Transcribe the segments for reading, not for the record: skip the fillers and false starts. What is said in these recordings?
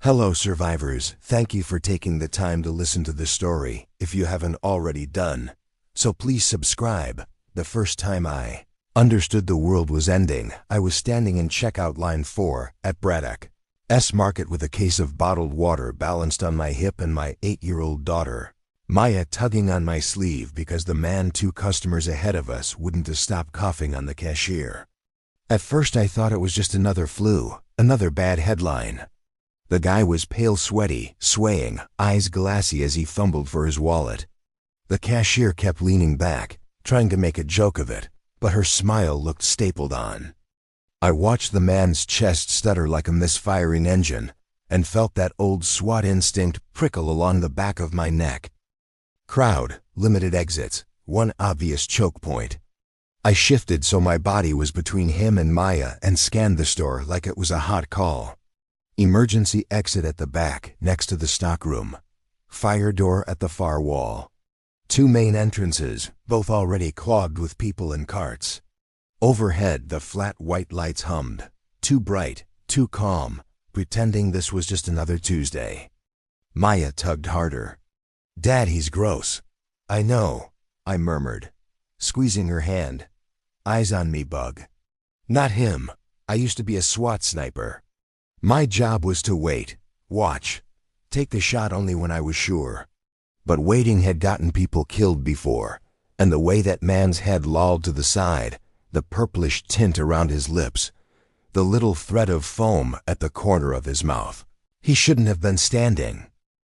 Hello survivors, thank you for taking the time to listen to this story, if you haven't already done. So please subscribe. The first time I understood the world was ending, I was standing in checkout line 4 at Braddock's Market with a case of bottled water balanced on my hip and my 8-year-old daughter, Maya, tugging on my sleeve because the man 2 customers ahead of us wouldn't stop coughing on the cashier. At first I thought it was just another flu, another bad headline. The guy was pale, sweaty, swaying, eyes glassy as he fumbled for his wallet. The cashier kept leaning back, trying to make a joke of it, but her smile looked stapled on. I watched the man's chest stutter like a misfiring engine, and felt that old SWAT instinct prickle along the back of my neck. Crowd, limited exits, one obvious choke point. I shifted so my body was between him and Maya and scanned the store like it was a hot call. Emergency exit at the back, next to the stockroom. Fire door at the far wall. 2 main entrances, both already clogged with people and carts. Overhead, the flat white lights hummed, too bright, too calm, pretending this was just another Tuesday. Maya tugged harder. "Dad, he's gross." "I know," I murmured, squeezing her hand. "Eyes on me, bug." "Not him. I used to be a SWAT sniper. My job was to wait, watch, take the shot only when I was sure." But waiting had gotten people killed before, and the way that man's head lolled to the side, the purplish tint around his lips, the little thread of foam at the corner of his mouth. He shouldn't have been standing.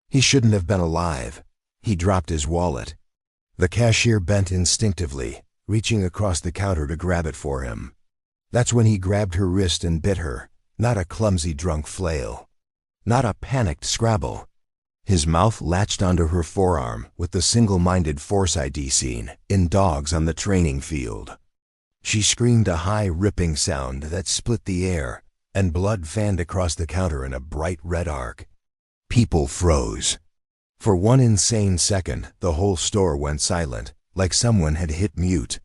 He shouldn't have been alive. He dropped his wallet. The cashier bent instinctively, reaching across the counter to grab it for him. That's when he grabbed her wrist and bit her. Not a clumsy drunk flail. Not a panicked scrabble. His mouth latched onto her forearm with the single-minded foresight seen in dogs on the training field. She screamed a high, ripping sound that split the air, and blood fanned across the counter in a bright red arc. People froze. For one insane second, the whole store went silent, like someone had hit mute.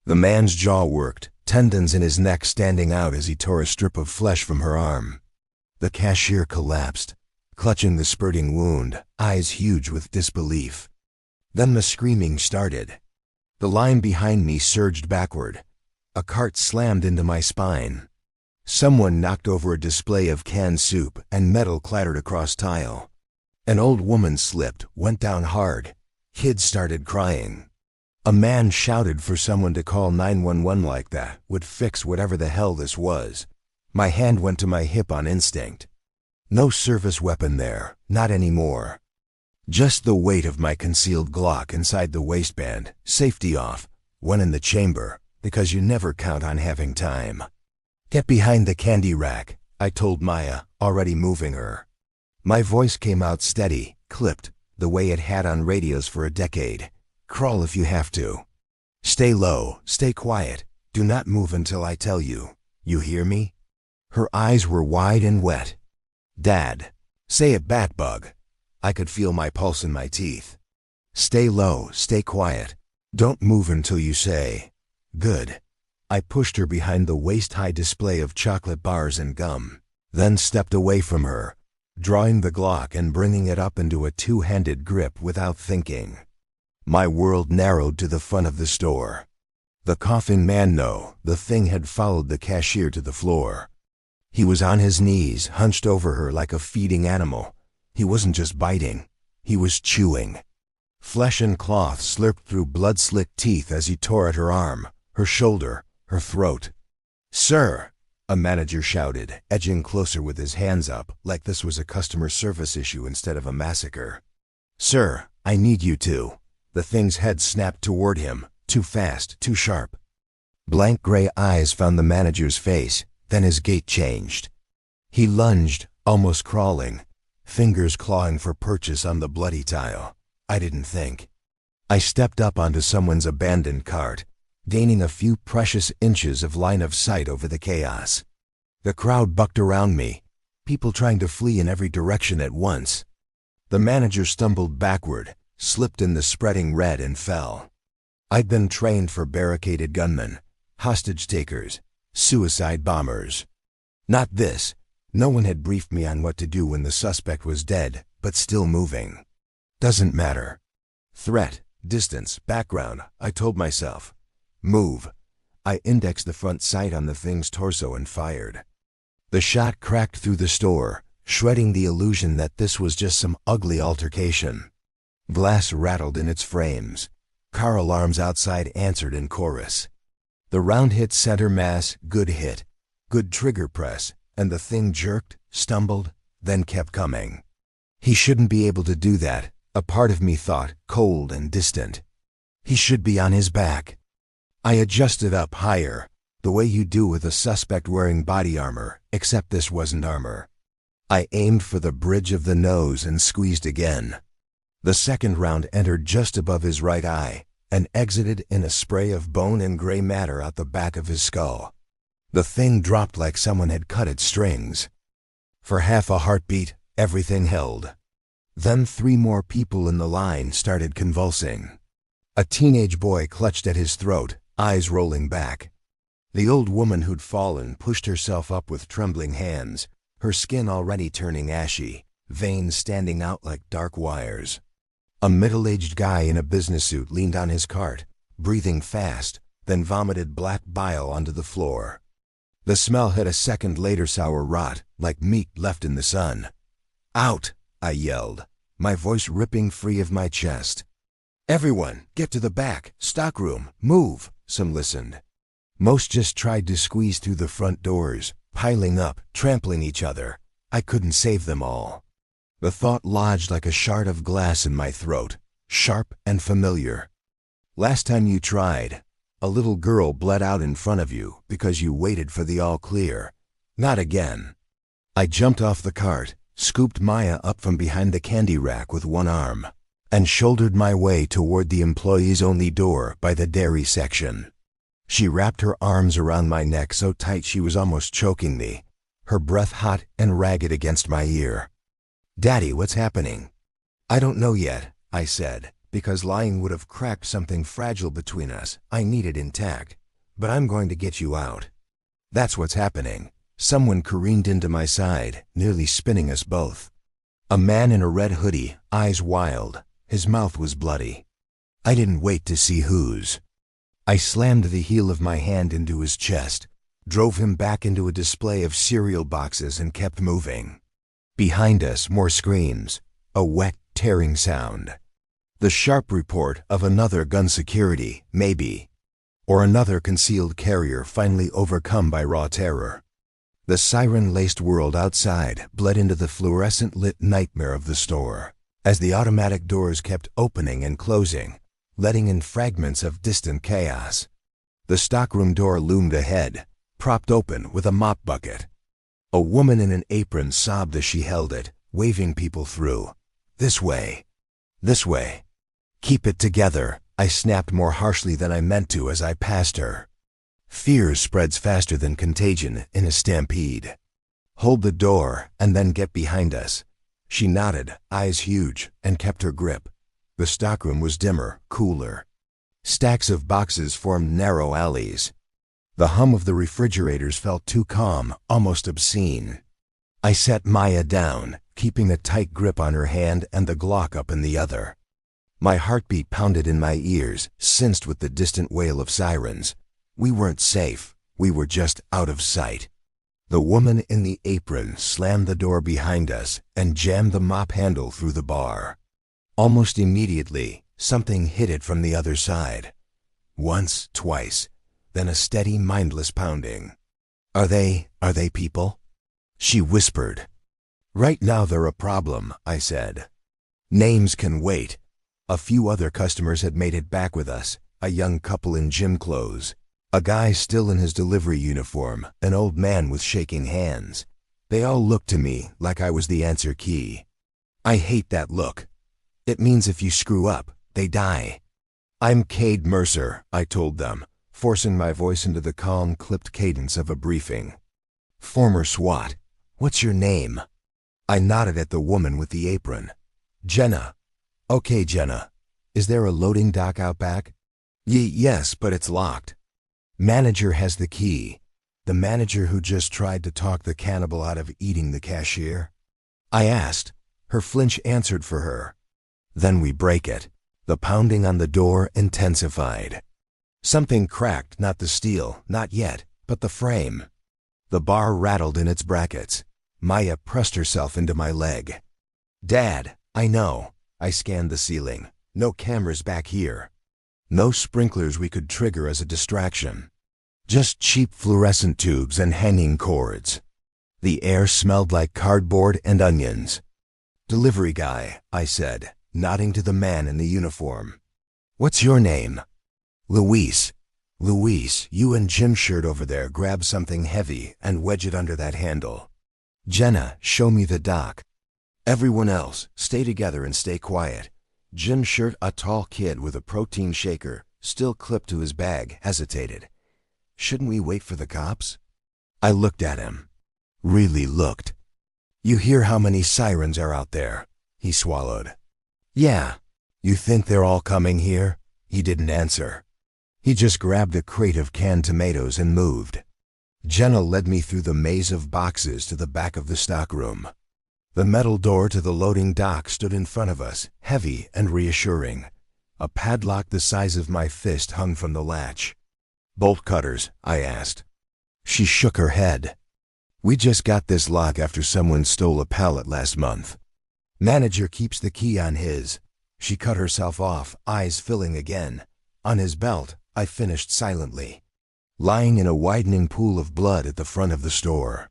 The man's jaw worked, tendons in his neck standing out as he tore a strip of flesh from her arm. The cashier collapsed, clutching the spurting wound, eyes huge with disbelief. Then the screaming started. The line behind me surged backward. A cart slammed into my spine. Someone knocked over a display of canned soup and metal clattered across tile. An old woman slipped, went down hard. Kids started crying. A man shouted for someone to call 911 like that would fix whatever the hell this was. My hand went to my hip on instinct. No service weapon there, not anymore. Just the weight of my concealed Glock inside the waistband, safety off, one in the chamber, because you never count on having time. "Get behind the candy rack," I told Maya, already moving her. My voice came out steady, clipped, the way it had on radios for a decade. "Crawl if you have to. Stay low, stay quiet. Do not move until I tell you. You hear me?" Her eyes were wide and wet. "Dad." "Say it back, bug." I could feel my pulse in my teeth. "Stay low, stay quiet. Don't move until you say." "Good." I pushed her behind the waist-high display of chocolate bars and gum, then stepped away from her, drawing the Glock and bringing it up into a 2-handed grip without thinking. My world narrowed to the front of the store. The coughing man, no, the thing had followed the cashier to the floor. He was on his knees, hunched over her like a feeding animal. He wasn't just biting, he was chewing. Flesh and cloth slurped through blood-slicked teeth as he tore at her arm, her shoulder, her throat. "Sir," a manager shouted, edging closer with his hands up like this was a customer service issue instead of a massacre. "Sir, I need you to." The thing's head snapped toward him, too fast, too sharp. Blank gray eyes found the manager's face, then his gait changed. He lunged, almost crawling, fingers clawing for purchase on the bloody tile. I didn't think. I stepped up onto someone's abandoned cart, gaining a few precious inches of line of sight over the chaos. The crowd bucked around me, people trying to flee in every direction at once. The manager stumbled backward, slipped in the spreading red and fell. I'd been trained for barricaded gunmen, hostage takers, suicide bombers. Not this. No one had briefed me on what to do when the suspect was dead, but still moving. Doesn't matter. Threat, distance, background, I told myself. Move. I indexed the front sight on the thing's torso and fired. The shot cracked through the store, shredding the illusion that this was just some ugly altercation. Glass rattled in its frames. Car alarms outside answered in chorus. The round hit center mass, good hit, good trigger press, and the thing jerked, stumbled, then kept coming. He shouldn't be able to do that, a part of me thought, cold and distant. He should be on his back. I adjusted up higher, the way you do with a suspect wearing body armor, except this wasn't armor. I aimed for the bridge of the nose and squeezed again. The second round entered just above his right eye and exited in a spray of bone and gray matter out the back of his skull. The thing dropped like someone had cut its strings. For half a heartbeat, everything held. Then 3 more people in the line started convulsing. A teenage boy clutched at his throat, eyes rolling back. The old woman who'd fallen pushed herself up with trembling hands, her skin already turning ashy, veins standing out like dark wires. A middle-aged guy in a business suit leaned on his cart, breathing fast, then vomited black bile onto the floor. The smell had a second later sour rot, like meat left in the sun. "Out!" I yelled, my voice ripping free of my chest. "Everyone, get to the back, stockroom, move!" Some listened. Most just tried to squeeze through the front doors, piling up, trampling each other. I couldn't save them all. The thought lodged like a shard of glass in my throat, sharp and familiar. Last time you tried, a little girl bled out in front of you because you waited for the all clear. Not again. I jumped off the cart, scooped Maya up from behind the candy rack with one arm, and shouldered my way toward the employees-only door by the dairy section. She wrapped her arms around my neck so tight she was almost choking me, her breath hot and ragged against my ear. "Daddy, what's happening?" "I don't know yet," I said, because lying would have cracked something fragile between us I needed intact. "But I'm going to get you out." "That's what's happening." Someone careened into my side, nearly spinning us both. A man in a red hoodie, eyes wild. His mouth was bloody. I didn't wait to see whose. I slammed the heel of my hand into his chest, drove him back into a display of cereal boxes and kept moving. Behind us, more screams, a wet, tearing sound. The sharp report of another gun security, maybe. Or another concealed carrier finally overcome by raw terror. The siren-laced world outside bled into the fluorescent-lit nightmare of the store, as the automatic doors kept opening and closing, letting in fragments of distant chaos. The stockroom door loomed ahead, propped open with a mop bucket. A woman in an apron sobbed as she held it, waving people through. "This way. This way." "Keep it together," I snapped more harshly than I meant to as I passed her. Fear spreads faster than contagion in a stampede. "Hold the door and then get behind us." She nodded, eyes huge, and kept her grip. The stockroom was dimmer, cooler. Stacks of boxes formed narrow alleys. The hum of the refrigerators felt too calm, almost obscene. I set Maya down, keeping a tight grip on her hand and the Glock up in the other. My heartbeat pounded in my ears, cinched with the distant wail of sirens. We weren't safe. We were just out of sight. The woman in the apron slammed the door behind us and jammed the mop handle through the bar. Almost immediately, something hit it from the other side. Once, twice, then a steady, mindless pounding. Are they people?" She whispered. "Right now they're a problem," I said. "Names can wait." A few other customers had made it back with us, a young couple in gym clothes, a guy still in his delivery uniform, an old man with shaking hands. They all looked to me like I was the answer key. I hate that look. It means if you screw up, they die. "I'm Kade Mercer," I told them, forcing my voice into the calm, clipped cadence of a briefing. "Former SWAT. What's your name?" I nodded at the woman with the apron. "Jenna." "Okay, Jenna. Is there a loading dock out back?" Yes, but it's locked." "Manager has the key. The manager who just tried to talk the cannibal out of eating the cashier? I asked. Her flinch answered for her. Then we break it. The pounding on the door intensified. Something cracked, not the steel, not yet, but the frame. The bar rattled in its brackets. Maya pressed herself into my leg. Dad, I know. I scanned the ceiling. No cameras back here. No sprinklers we could trigger as a distraction. Just cheap fluorescent tubes and hanging cords. The air smelled like cardboard and onions. Delivery guy, I said, nodding to the man in the uniform. What's your name? Luis. Luis, you and Jim's shirt over there grab something heavy and wedge it under that handle. Jenna, show me the dock. Everyone else, stay together and stay quiet. Jim's shirt, a tall kid with a protein shaker, still clipped to his bag, hesitated. Shouldn't we wait for the cops? I looked at him. Really looked. You hear how many sirens are out there? He swallowed. Yeah. You think they're all coming here? He didn't answer. He just grabbed a crate of canned tomatoes and moved. Jenna led me through the maze of boxes to the back of the stockroom. The metal door to the loading dock stood in front of us, heavy and reassuring. A padlock the size of my fist hung from the latch. Bolt cutters, I asked. She shook her head. We just got this lock after someone stole a pallet last month. Manager keeps the key on his. She cut herself off, eyes filling again. On his belt, I finished silently. Lying in a widening pool of blood at the front of the store.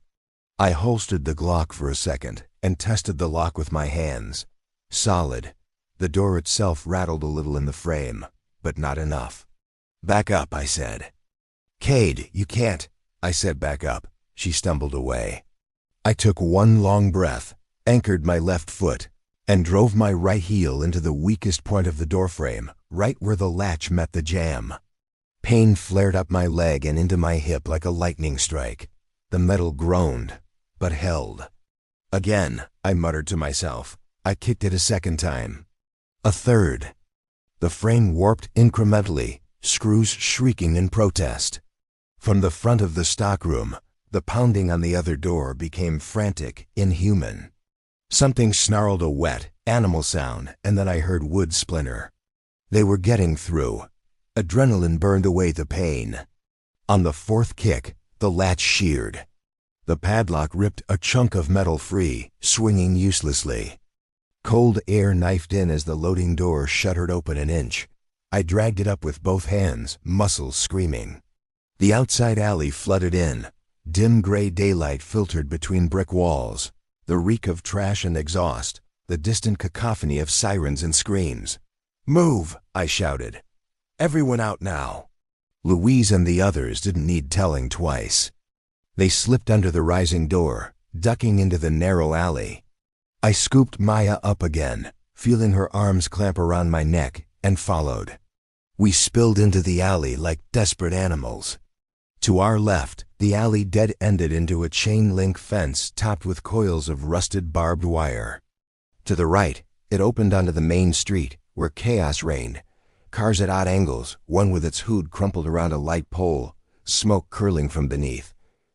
I holstered the Glock for a second and tested the lock with my hands. Solid. The door itself rattled a little in the frame, but not enough. Back up, I said. Kade, you can't. I said back up. She stumbled away. I took one long breath, anchored my left foot, and drove my right heel into the weakest point of the doorframe, right where the latch met the jamb. Pain flared up my leg and into my hip like a lightning strike. The metal groaned, but held. Again, I muttered to myself. I kicked it a second time. A third. The frame warped incrementally, screws shrieking in protest. From the front of the stockroom, the pounding on the other door became frantic, inhuman. Something snarled a wet, animal sound, and then I heard wood splinter. They were getting through. Adrenaline burned away the pain. On the fourth kick, the latch sheared. The padlock ripped a chunk of metal free, swinging uselessly. Cold air knifed in as the loading door shuddered open an inch. I dragged it up with both hands, muscles screaming. The outside alley flooded in. Dim gray daylight filtered between brick walls. The reek of trash and exhaust. The distant cacophony of sirens and screams. Move, I shouted. Everyone out now. Louise and the others didn't need telling twice. They slipped under the rising door, ducking into the narrow alley. I scooped Maya up again, feeling her arms clamp around my neck, and followed. We spilled into the alley like desperate animals. To our left, the alley dead-ended into a chain-link fence topped with coils of rusted barbed wire. To the right, it opened onto the main street, where chaos reigned. Cars at odd angles, one with its hood crumpled around a light pole, smoke curling from beneath.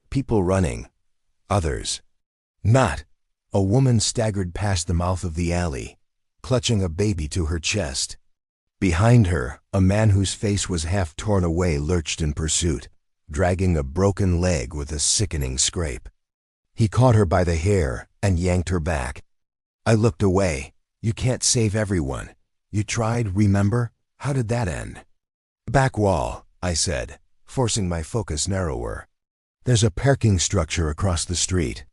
People running. Others. Not. A woman staggered past the mouth of the alley, clutching a baby to her chest. Behind her, a man whose face was half torn away lurched in pursuit, dragging a broken leg with a sickening scrape. He caught her by the hair and yanked her back. I looked away. You can't save everyone. You tried, remember? How did that end? Back wall, I said, forcing my focus narrower. There's a parking structure across the street.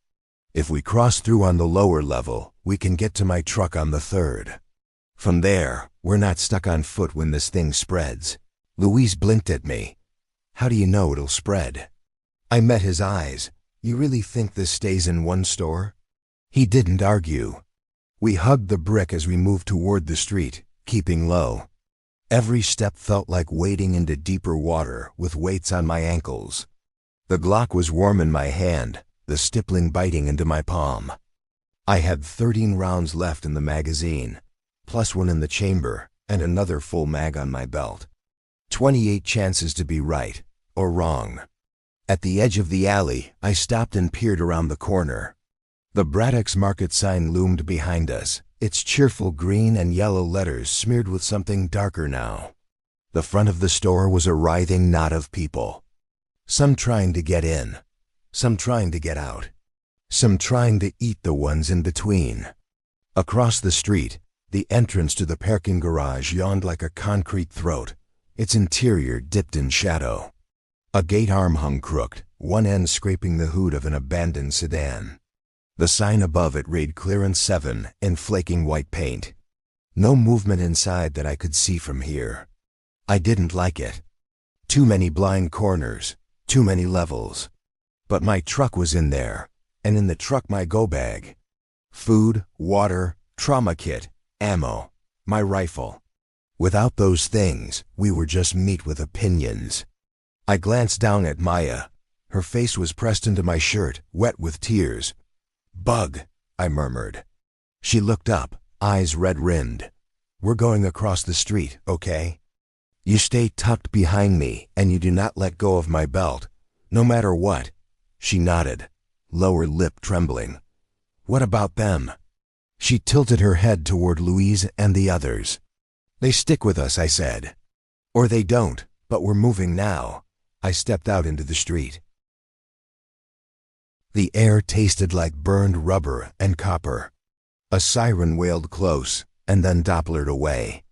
If we cross through on the lower level, we can get to my truck on the third. From there, we're not stuck on foot when this thing spreads. Louise blinked at me. How do you know it'll spread? I met his eyes. You really think this stays in one store? He didn't argue. We hugged the brick as we moved toward the street, keeping low. Every step felt like wading into deeper water with weights on my ankles. The Glock was warm in my hand, the stippling biting into my palm. I had 13 rounds left in the magazine, plus one in the chamber and another full mag on my belt. 28 chances to be right or wrong. At the edge of the alley, I stopped and peered around the corner. The Braddock's Market sign loomed behind us, its cheerful green and yellow letters smeared with something darker now. The front of the store was a writhing knot of people. Some trying to get in, some trying to get out, some trying to eat the ones in between. Across the street, the entrance to the parking garage yawned like a concrete throat, its interior dipped in shadow. A gate arm hung crooked, one end scraping the hood of an abandoned sedan. The sign above it read Clearance 7 in flaking white paint. No movement inside that I could see from here. I didn't like it. Too many blind corners, too many levels. But my truck was in there, and in the truck my go bag. Food, water, trauma kit, ammo, my rifle. Without those things, we were just meat with opinions. I glanced down at Maya. Her face was pressed into my shirt, wet with tears. "Bug," I murmured. She looked up, eyes red-rimmed. "We're going across the street, okay? You stay tucked behind me, and you do not let go of my belt, no matter what." She nodded, lower lip trembling. "What about them?" She tilted her head toward Louise and the others. "They stick with us," I said. "Or they don't, but we're moving now." I stepped out into the street. The air tasted like burned rubber and copper. A siren wailed close, and then Dopplered away.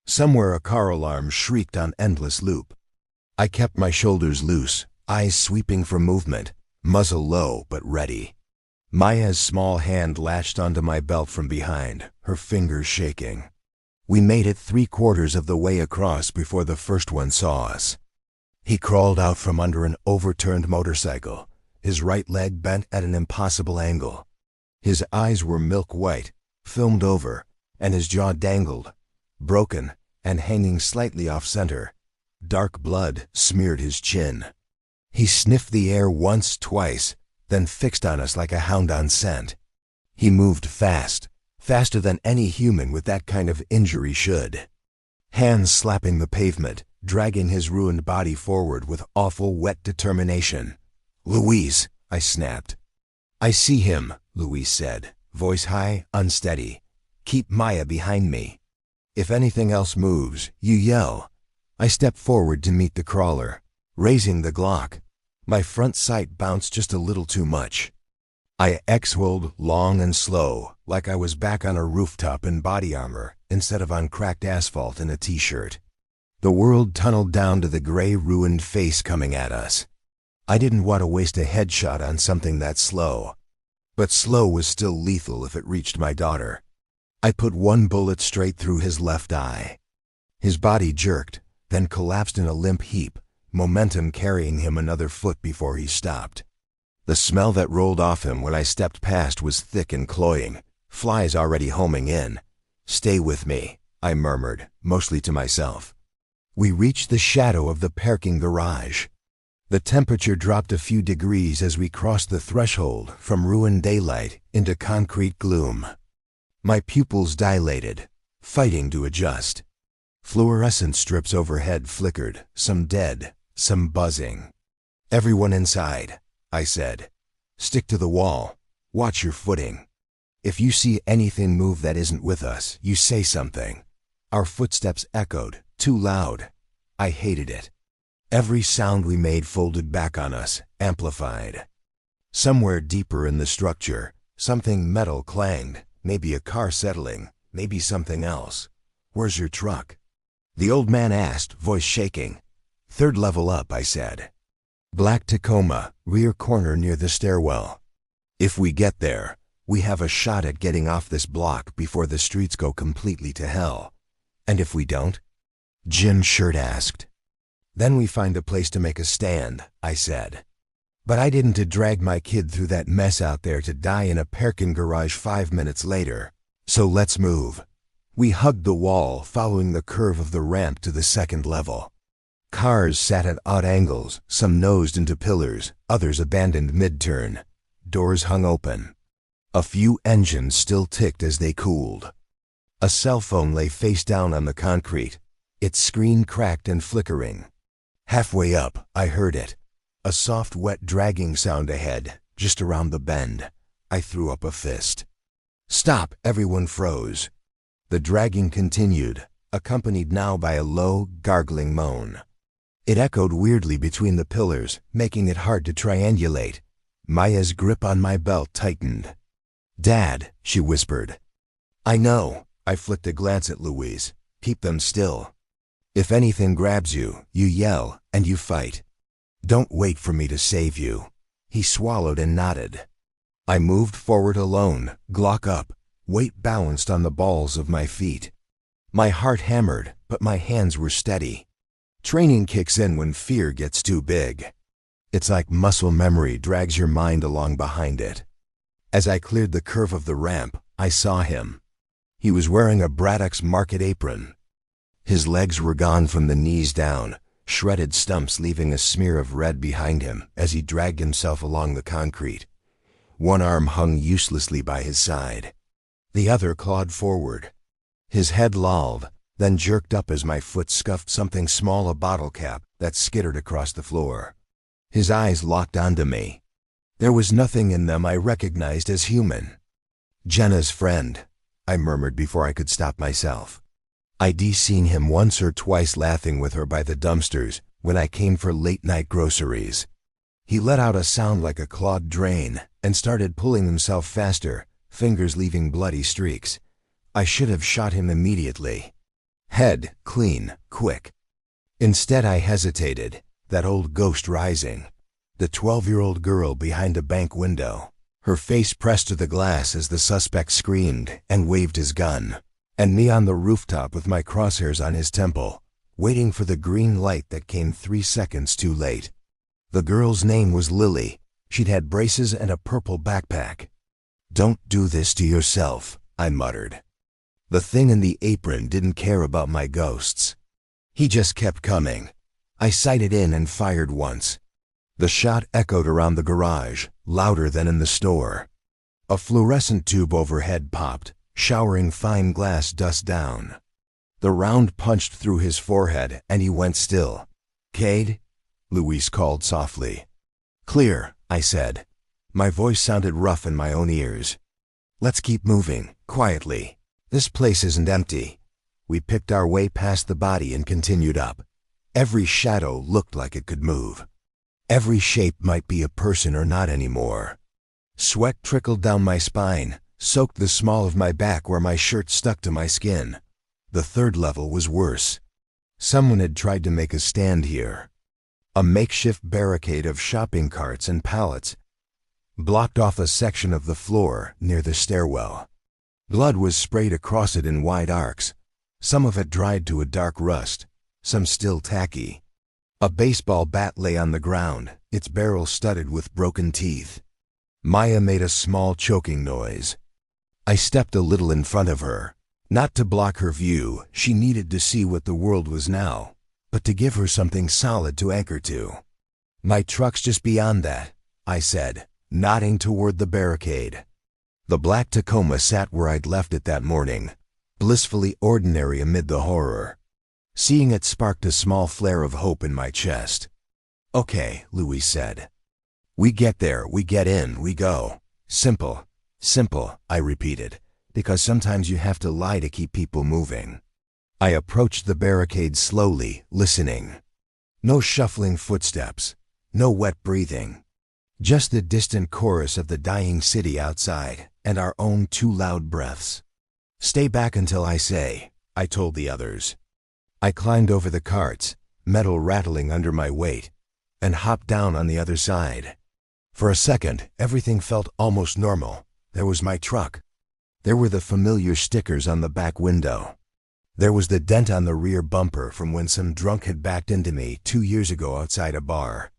Somewhere a car alarm shrieked on endless loop. I kept my shoulders loose, eyes sweeping for movement, muzzle low but ready. Maya's small hand latched onto my belt from behind, her fingers shaking. We made it 3/4 of the way across before the first one saw us. He crawled out from under an overturned motorcycle, his right leg bent at an impossible angle. His eyes were milk white, filmed over, and his jaw dangled, broken and hanging slightly off-center. Dark blood smeared his chin. He sniffed the air once, twice, then fixed on us like a hound on scent. He moved fast, faster than any human with that kind of injury should. Hands slapping the pavement, dragging his ruined body forward with awful wet determination. "Louise," I snapped. "I see him," Louise said, voice high, unsteady. "Keep Maya behind me. If anything else moves, you yell." I stepped forward to meet the crawler, raising the Glock. My front sight bounced just a little too much. I exhaled long and slow, like I was back on a rooftop in body armor instead of on cracked asphalt in a t-shirt. The world tunneled down to the gray, ruined face coming at us. I didn't want to waste a headshot on something that slow. But slow was still lethal if it reached my daughter. I put one bullet straight through his left eye. His body jerked, then collapsed in a limp heap, momentum carrying him another foot before he stopped. The smell that rolled off him when I stepped past was thick and cloying, flies already homing in. "Stay with me," I murmured, mostly to myself. We reached the shadow of the parking garage. The temperature dropped a few degrees as we crossed the threshold from ruined daylight into concrete gloom. My pupils dilated, fighting to adjust. Fluorescent strips overhead flickered, some dead, some buzzing. "Everyone inside," I said. "Stick to the wall. Watch your footing. If you see anything move that isn't with us, you say something." Our footsteps echoed, too loud. I hated it. Every sound we made folded back on us, amplified. Somewhere deeper in the structure, something metal clanged, maybe a car settling, maybe something else. "Where's your truck?" the old man asked, voice shaking. "3rd level up," I said. "Black Tacoma, rear corner near the stairwell. If we get there, we have a shot at getting off this block before the streets go completely to hell. And if we don't?" Jim Shirt asked. "Then we find a place to make a stand," I said. But I didn't to drag my kid through that mess out there to die in a parking garage 5 minutes later. So let's move. We hugged the wall, following the curve of the ramp to the 2nd level. Cars sat at odd angles, some nosed into pillars, others abandoned mid-turn. Doors hung open. A few engines still ticked as they cooled. A cell phone lay face down on the concrete, its screen cracked and flickering. Halfway up, I heard it. A soft, wet dragging sound ahead, just around the bend. I threw up a fist. "Stop!" Everyone froze. The dragging continued, accompanied now by a low, gargling moan. It echoed weirdly between the pillars, making it hard to triangulate. Maya's grip on my belt tightened. "Dad," she whispered. "I know." I flicked a glance at Louise. "Keep them still. If anything grabs you, you yell, and you fight. Don't wait for me to save you." He swallowed and nodded. I moved forward alone, Glock up, weight balanced on the balls of my feet. My heart hammered, but my hands were steady. Training kicks in when fear gets too big. It's like muscle memory drags your mind along behind it. As I cleared the curve of the ramp, I saw him. He was wearing a Braddock's market apron. His legs were gone from the knees down, shredded stumps leaving a smear of red behind him as he dragged himself along the concrete. One arm hung uselessly by his side. The other clawed forward. His head lolled, then jerked up as my foot scuffed something small, a bottle cap, that skittered across the floor. His eyes locked onto me. There was nothing in them I recognized as human. "Jenna's friend," I murmured before I could stop myself. I'd seen him once or twice laughing with her by the dumpsters when I came for late-night groceries. He let out a sound like a clogged drain and started pulling himself faster, fingers leaving bloody streaks. I should have shot him immediately. Head, clean, quick. Instead I hesitated, that old ghost rising. The 12-year-old girl behind a bank window, her face pressed to the glass as the suspect screamed and waved his gun. And me on the rooftop with my crosshairs on his temple, waiting for the green light that came 3 seconds too late. The girl's name was Lily. She'd had braces and a purple backpack. "Don't do this to yourself," I muttered. The thing in the apron didn't care about my ghosts. He just kept coming. I sighted in and fired once. The shot echoed around the garage, louder than in the store. A fluorescent tube overhead popped, showering fine glass dust down. The round punched through his forehead and he went still. "Kade?" Louise called softly. "Clear," I said. My voice sounded rough in my own ears. "Let's keep moving, quietly. This place isn't empty." We picked our way past the body and continued up. Every shadow looked like it could move. Every shape might be a person or not anymore. Sweat trickled down my spine, soaked the small of my back where my shirt stuck to my skin. The third level was worse. Someone had tried to make a stand here. A makeshift barricade of shopping carts and pallets blocked off a section of the floor near the stairwell. Blood was sprayed across it in wide arcs, some of it dried to a dark rust, some still tacky. A baseball bat lay on the ground, its barrel studded with broken teeth. Maya made a small choking noise. I stepped a little in front of her. Not to block her view, she needed to see what the world was now, but to give her something solid to anchor to. "My truck's just beyond that," I said, nodding toward the barricade. The black Tacoma sat where I'd left it that morning, blissfully ordinary amid the horror. Seeing it sparked a small flare of hope in my chest. "Okay," Louise said. "We get there, we get in, we go. Simple. Simple," I repeated, because sometimes you have to lie to keep people moving. I approached the barricade slowly, listening. No shuffling footsteps, no wet breathing. Just the distant chorus of the dying city outside, and our own 2 loud breaths. "Stay back until I say," I told the others. I climbed over the carts, metal rattling under my weight, and hopped down on the other side. For a second, everything felt almost normal. There was my truck. There were the familiar stickers on the back window. There was the dent on the rear bumper from when some drunk had backed into me 2 years ago outside a bar.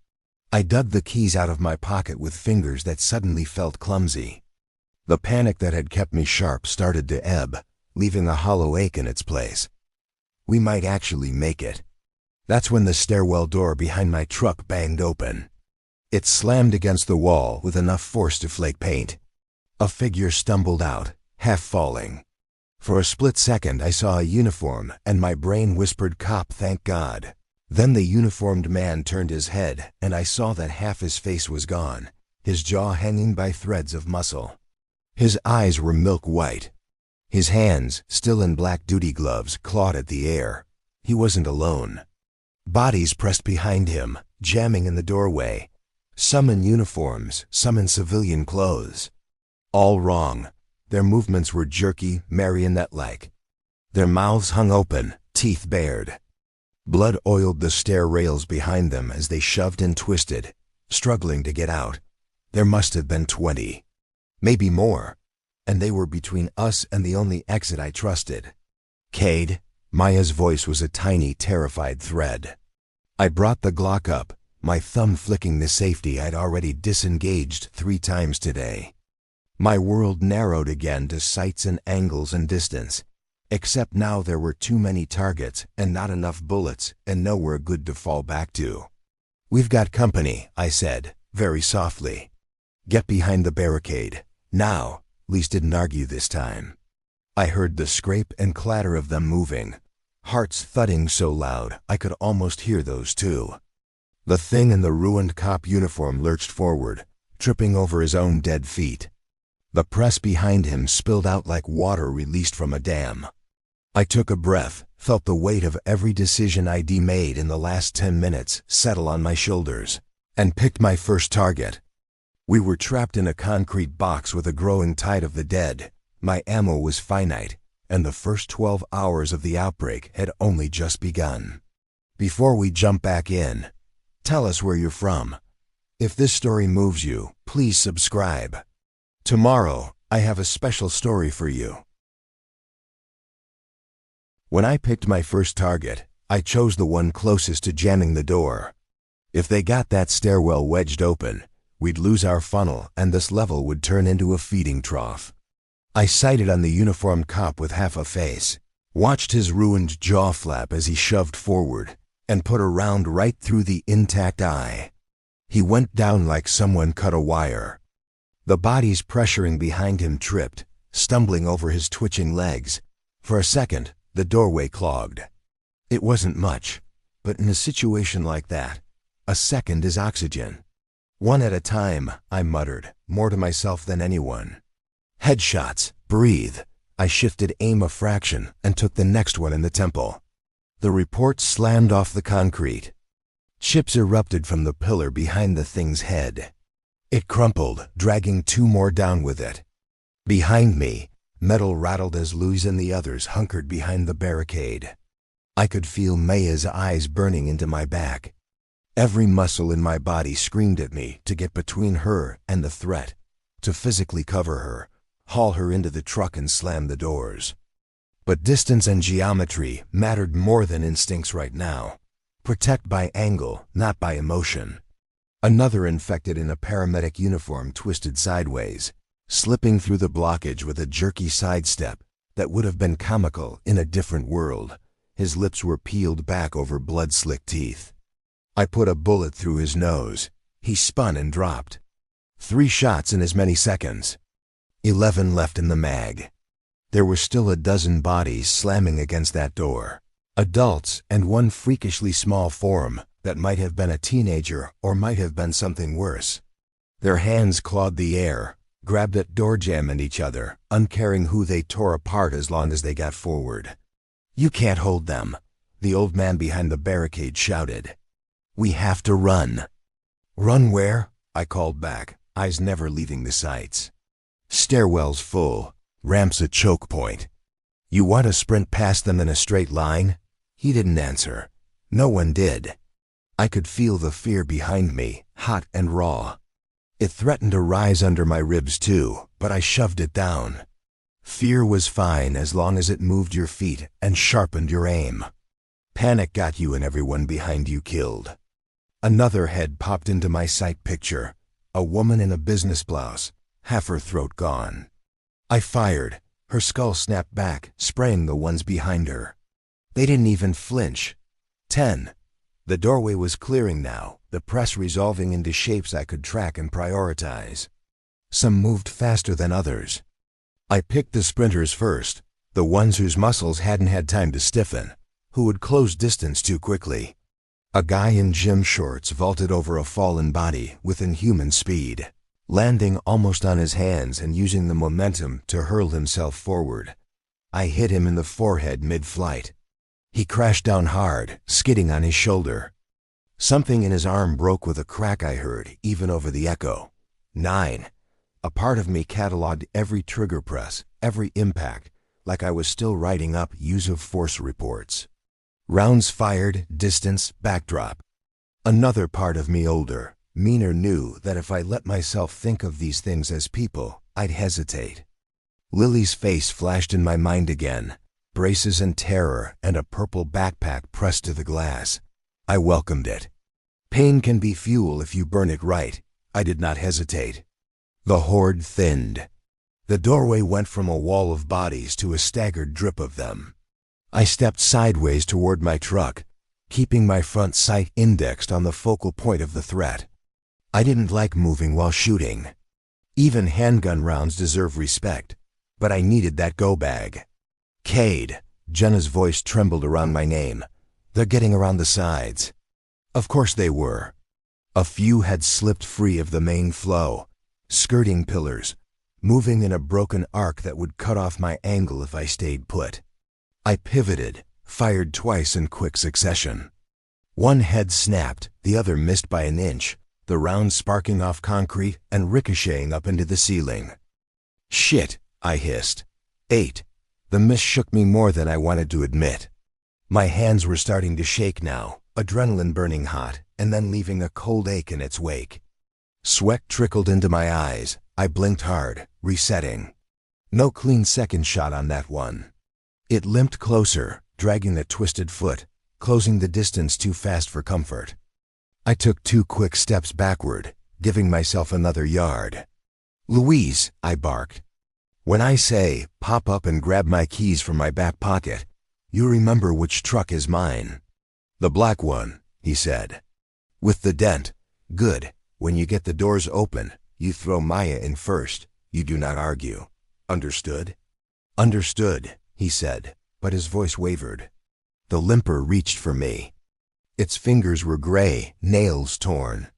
I dug the keys out of my pocket with fingers that suddenly felt clumsy. The panic that had kept me sharp started to ebb, leaving a hollow ache in its place. We might actually make it. That's when the stairwell door behind my truck banged open. It slammed against the wall with enough force to flake paint. A figure stumbled out, half falling. For a split second I saw a uniform and my brain whispered, "Cop, thank God." Then the uniformed man turned his head, and I saw that half his face was gone, his jaw hanging by threads of muscle. His eyes were milk white. His hands, still in black duty gloves, clawed at the air. He wasn't alone. Bodies pressed behind him, jamming in the doorway. Some in uniforms, some in civilian clothes. All wrong. Their movements were jerky, marionette-like. Their mouths hung open, teeth bared. Blood oiled the stair rails behind them as they shoved and twisted, struggling to get out. There must have been 20. Maybe more. And they were between us and the only exit I trusted. Kade. Maya's voice was a tiny, terrified thread. I brought the Glock up, my thumb flicking the safety I'd already disengaged 3 times today. My world narrowed again to sights and angles and distance, except now there were too many targets and not enough bullets and nowhere good to fall back to. "We've got company," I said, very softly. "Get behind the barricade. Now." Lise didn't argue this time. I heard the scrape and clatter of them moving, hearts thudding so loud I could almost hear those too. The thing in the ruined cop uniform lurched forward, tripping over his own dead feet. The press behind him spilled out like water released from a dam. I took a breath, felt the weight of every decision I'd made in the last 10 minutes settle on my shoulders, and picked my first target. We were trapped in a concrete box with a growing tide of the dead. My ammo was finite, and the first 12 hours of the outbreak had only just begun. Before we jump back in, tell us where you're from. If this story moves you, please subscribe. Tomorrow, I have a special story for you. When I picked my first target, I chose the one closest to jamming the door. If they got that stairwell wedged open, we'd lose our funnel and this level would turn into a feeding trough. I sighted on the uniformed cop with half a face, watched his ruined jaw flap as he shoved forward, and put a round right through the intact eye. He went down like someone cut a wire. The bodies pressuring behind him tripped, stumbling over his twitching legs. For a second, the doorway clogged. It wasn't much, but in a situation like that, a second is oxygen. "One at a time," I muttered, more to myself than anyone. "Headshots, breathe." I shifted aim a fraction and took the next one in the temple. The report slammed off the concrete. Chips erupted from the pillar behind the thing's head. It crumpled, dragging 2 more down with it. Behind me, metal rattled as Louise and the others hunkered behind the barricade. I could feel Maya's eyes burning into my back. Every muscle in my body screamed at me to get between her and the threat, to physically cover her, haul her into the truck and slam the doors. But distance and geometry mattered more than instincts right now. Protect by angle, not by emotion. Another infected in a paramedic uniform twisted sideways, slipping through the blockage with a jerky sidestep that would have been comical in a different world. His lips were peeled back over blood-slicked teeth. I put a bullet through his nose. He spun and dropped. 3 shots in as many seconds. 11 left in the mag. There were still a dozen bodies slamming against that door. Adults and one freakishly small form that might have been a teenager or might have been something worse. Their hands clawed the air, grabbed at door jamb and each other, uncaring who they tore apart as long as they got forward. "You can't hold them," the old man behind the barricade shouted. "We have to run." "Run where?" I called back, eyes never leaving the sights. "Stairwell's full, ramp's a choke point. You want to sprint past them in a straight line?" He didn't answer. No one did. I could feel the fear behind me, hot and raw. It threatened to rise under my ribs too, but I shoved it down. Fear was fine as long as it moved your feet and sharpened your aim. Panic got you and everyone behind you killed. Another head popped into my sight picture, a woman in a business blouse, half her throat gone. I fired. Her skull snapped back, spraying the ones behind her. They didn't even flinch. 10. The doorway was clearing now, the press resolving into shapes I could track and prioritize. Some moved faster than others. I picked the sprinters first, the ones whose muscles hadn't had time to stiffen, who would close distance too quickly. A guy in gym shorts vaulted over a fallen body with inhuman speed, landing almost on his hands and using the momentum to hurl himself forward. I hit him in the forehead mid-flight. He crashed down hard, skidding on his shoulder. Something in his arm broke with a crack I heard, even over the echo. 9. A part of me cataloged every trigger press, every impact, like I was still writing up use of force reports. Rounds fired, distance, backdrop. Another part of me, older, meaner, knew that if I let myself think of these things as people, I'd hesitate. Lily's face flashed in my mind again, braces and terror and a purple backpack pressed to the glass. I welcomed it. Pain can be fuel if you burn it right. I did not hesitate. The horde thinned. The doorway went from a wall of bodies to a staggered drip of them. I stepped sideways toward my truck, keeping my front sight indexed on the focal point of the threat. I didn't like moving while shooting. Even handgun rounds deserve respect, but I needed that go bag. Kade, Jenna's voice trembled around my name. They're getting around the sides. Of course they were. A few had slipped free of the main flow, skirting pillars, moving in a broken arc that would cut off my angle if I stayed put. I pivoted, fired twice in quick succession. One head snapped, the other missed by an inch, the round sparking off concrete and ricocheting up into the ceiling. Shit, I hissed. 8. The miss shook me more than I wanted to admit. My hands were starting to shake now, adrenaline burning hot, and then leaving a cold ache in its wake. Sweat trickled into my eyes. I blinked hard, resetting. No clean second shot on that one. It limped closer, dragging the twisted foot, closing the distance too fast for comfort. I took 2 quick steps backward, giving myself another yard. "Louise," I barked. "When I say, pop up and grab my keys from my back pocket, you remember which truck is mine." "The black one," he said. "With the dent. Good. When you get the doors open, you throw Maya in first. You do not argue. Understood?" "Understood," he said, but his voice wavered. The limper reached for me. Its fingers were gray, nails torn.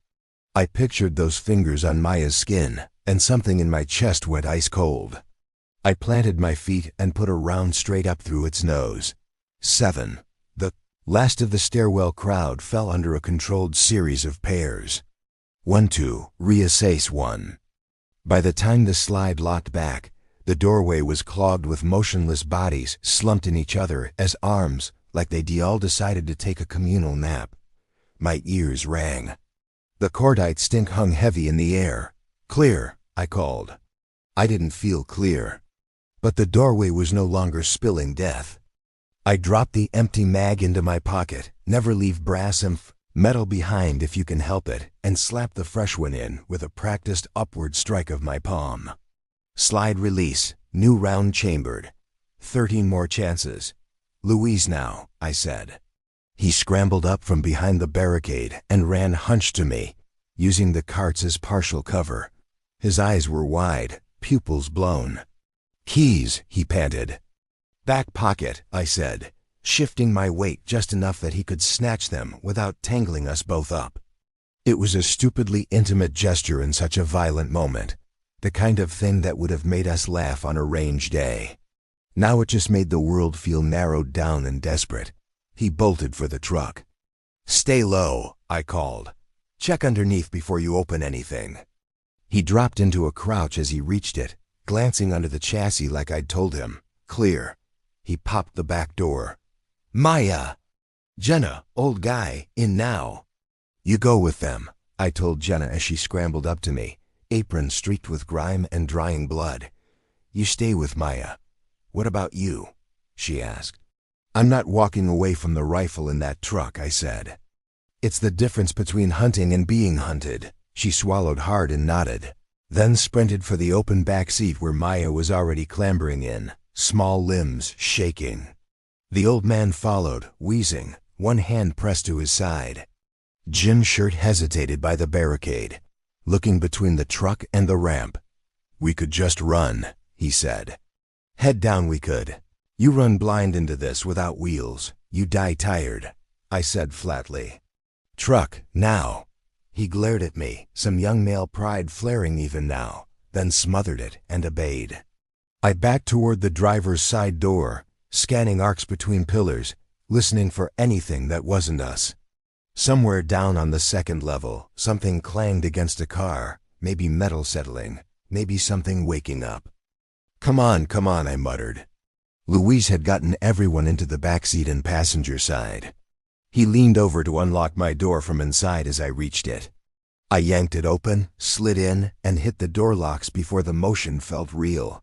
I pictured those fingers on Maya's skin, and something in my chest went ice cold. I planted my feet and put a round straight up through its nose. 7. The last of the stairwell crowd fell under a controlled series of pairs. 1-2, reassess 1. By the time the slide locked back, the doorway was clogged with motionless bodies slumped in each other as arms, like they'd all decided to take a communal nap. My ears rang. The cordite stink hung heavy in the air. "Clear," I called. I didn't feel clear. But the doorway was no longer spilling death. I dropped the empty mag into my pocket, never leave brass and metal behind if you can help it, and slapped the fresh one in with a practiced upward strike of my palm. Slide release, new round chambered. 13 more chances. "Louise now," I said. He scrambled up from behind the barricade and ran hunched to me, using the carts as partial cover. His eyes were wide, pupils blown. "Keys," he panted. "Back pocket," I said, shifting my weight just enough that he could snatch them without tangling us both up. It was a stupidly intimate gesture in such a violent moment, the kind of thing that would have made us laugh on a range day. Now it just made the world feel narrowed down and desperate. He bolted for the truck. "Stay low," I called. "Check underneath before you open anything." He dropped into a crouch as he reached it, glancing under the chassis like I'd told him. "Clear." He popped the back door. "Maya!" "Jenna, old guy, in now." "You go with them," I told Jenna as she scrambled up to me, apron streaked with grime and drying blood. "You stay with Maya." "What about you?" she asked. "I'm not walking away from the rifle in that truck," I said. "It's the difference between hunting and being hunted." She swallowed hard and nodded, then sprinted for the open back seat where Maya was already clambering in, small limbs shaking. The old man followed, wheezing, one hand pressed to his side. Jim's shirt hesitated by the barricade, looking between the truck and the ramp. "We could just run," he said. "Head down we could. You run blind into this without wheels. You die tired," I said flatly. Truck, now. He glared at me, some young male pride flaring even now, then smothered it and obeyed. I backed toward the driver's side door, scanning arcs between pillars, listening for anything that wasn't us. Somewhere down on the second level, something clanged against a car, maybe metal settling, maybe something waking up. Come on, I muttered. Luis had gotten everyone into the backseat and passenger side. He leaned over to unlock my door from inside as I reached it. I yanked it open, slid in, and hit the door locks before the motion felt real.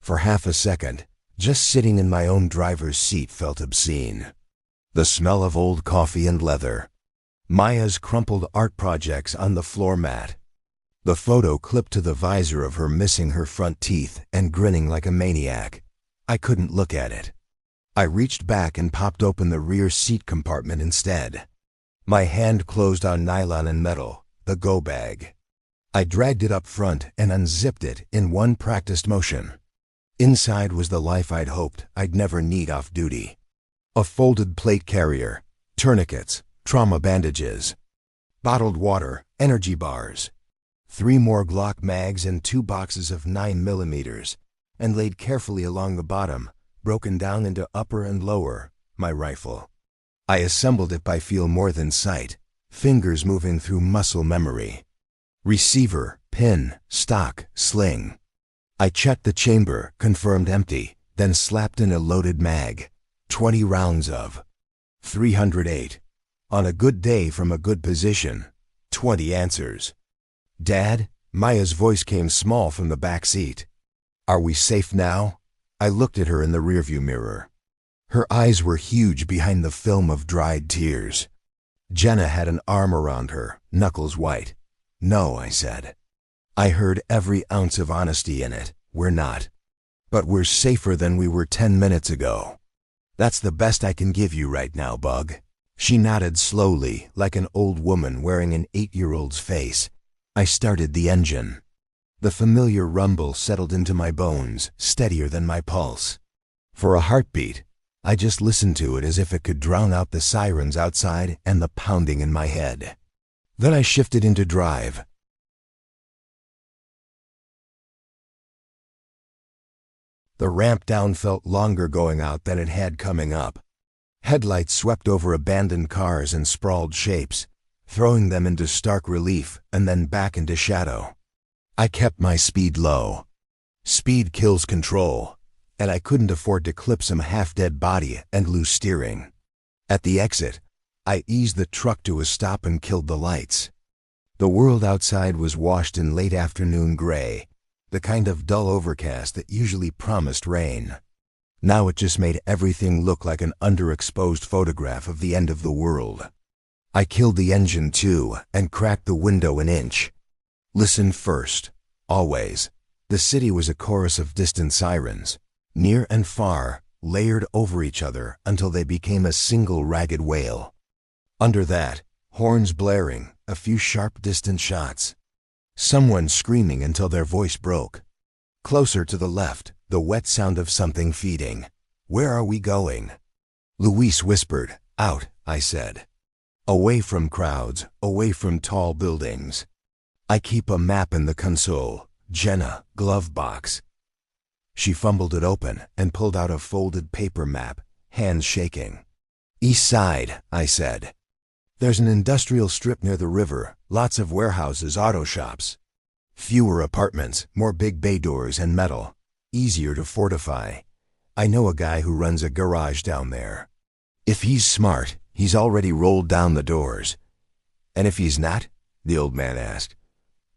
For half a second, just sitting in my own driver's seat felt obscene. The smell of old coffee and leather. Maya's crumpled art projects on the floor mat. The photo clipped to the visor of her missing her front teeth and grinning like a maniac. I couldn't look at it. I reached back and popped open the rear seat compartment instead. My hand closed on nylon and metal, the go bag. I dragged it up front and unzipped it in one practiced motion. Inside was the life I'd hoped I'd never need off duty. A folded plate carrier, tourniquets, trauma bandages, bottled water, energy bars, 3 more Glock mags and 2 boxes of 9mm, and laid carefully along the bottom, broken down into upper and lower, my rifle. I assembled it by feel more than sight, fingers moving through muscle memory. Receiver, pin, stock, sling. I checked the chamber, confirmed empty, then slapped in a loaded mag. 20 rounds of 308. On a good day from a good position, 20 answers. Dad? Maya's voice came small from the back seat. Are we safe now? I looked at her in the rearview mirror. Her eyes were huge behind the film of dried tears. Jenna had an arm around her, knuckles white. No, I said. I heard every ounce of honesty in it. We're not. But we're safer than we were 10 minutes ago. That's the best I can give you right now, Bug. She nodded slowly, like an old woman wearing an 8-year-old's face. I started the engine. The familiar rumble settled into my bones, steadier than my pulse. For a heartbeat, I just listened to it as if it could drown out the sirens outside and the pounding in my head. Then I shifted into drive. The ramp down felt longer going out than it had coming up. Headlights swept over abandoned cars and sprawled shapes, throwing them into stark relief and then back into shadow. I kept my speed low. Speed kills control, and I couldn't afford to clip some half-dead body and lose steering. At the exit, I eased the truck to a stop and killed the lights. The world outside was washed in late afternoon gray, the kind of dull overcast that usually promised rain. Now it just made everything look like an underexposed photograph of the end of the world. I killed the engine too and cracked the window an inch. Listen first, always. The city was a chorus of distant sirens, near and far, layered over each other until they became a single ragged wail. Under that, horns blaring, a few sharp distant shots. Someone screaming until their voice broke. Closer to the left, the wet sound of something feeding. Where are we going? Luis whispered. Out, I said. Away from crowds, away from tall buildings. I keep a map in the console. Jenna, glove box. She fumbled it open and pulled out a folded paper map, hands shaking. East side, I said. There's an industrial strip near the river, lots of warehouses, auto shops. Fewer apartments, more big bay doors and metal. Easier to fortify. I know a guy who runs a garage down there. If he's smart, he's already rolled down the doors. And if he's not? The old man asked.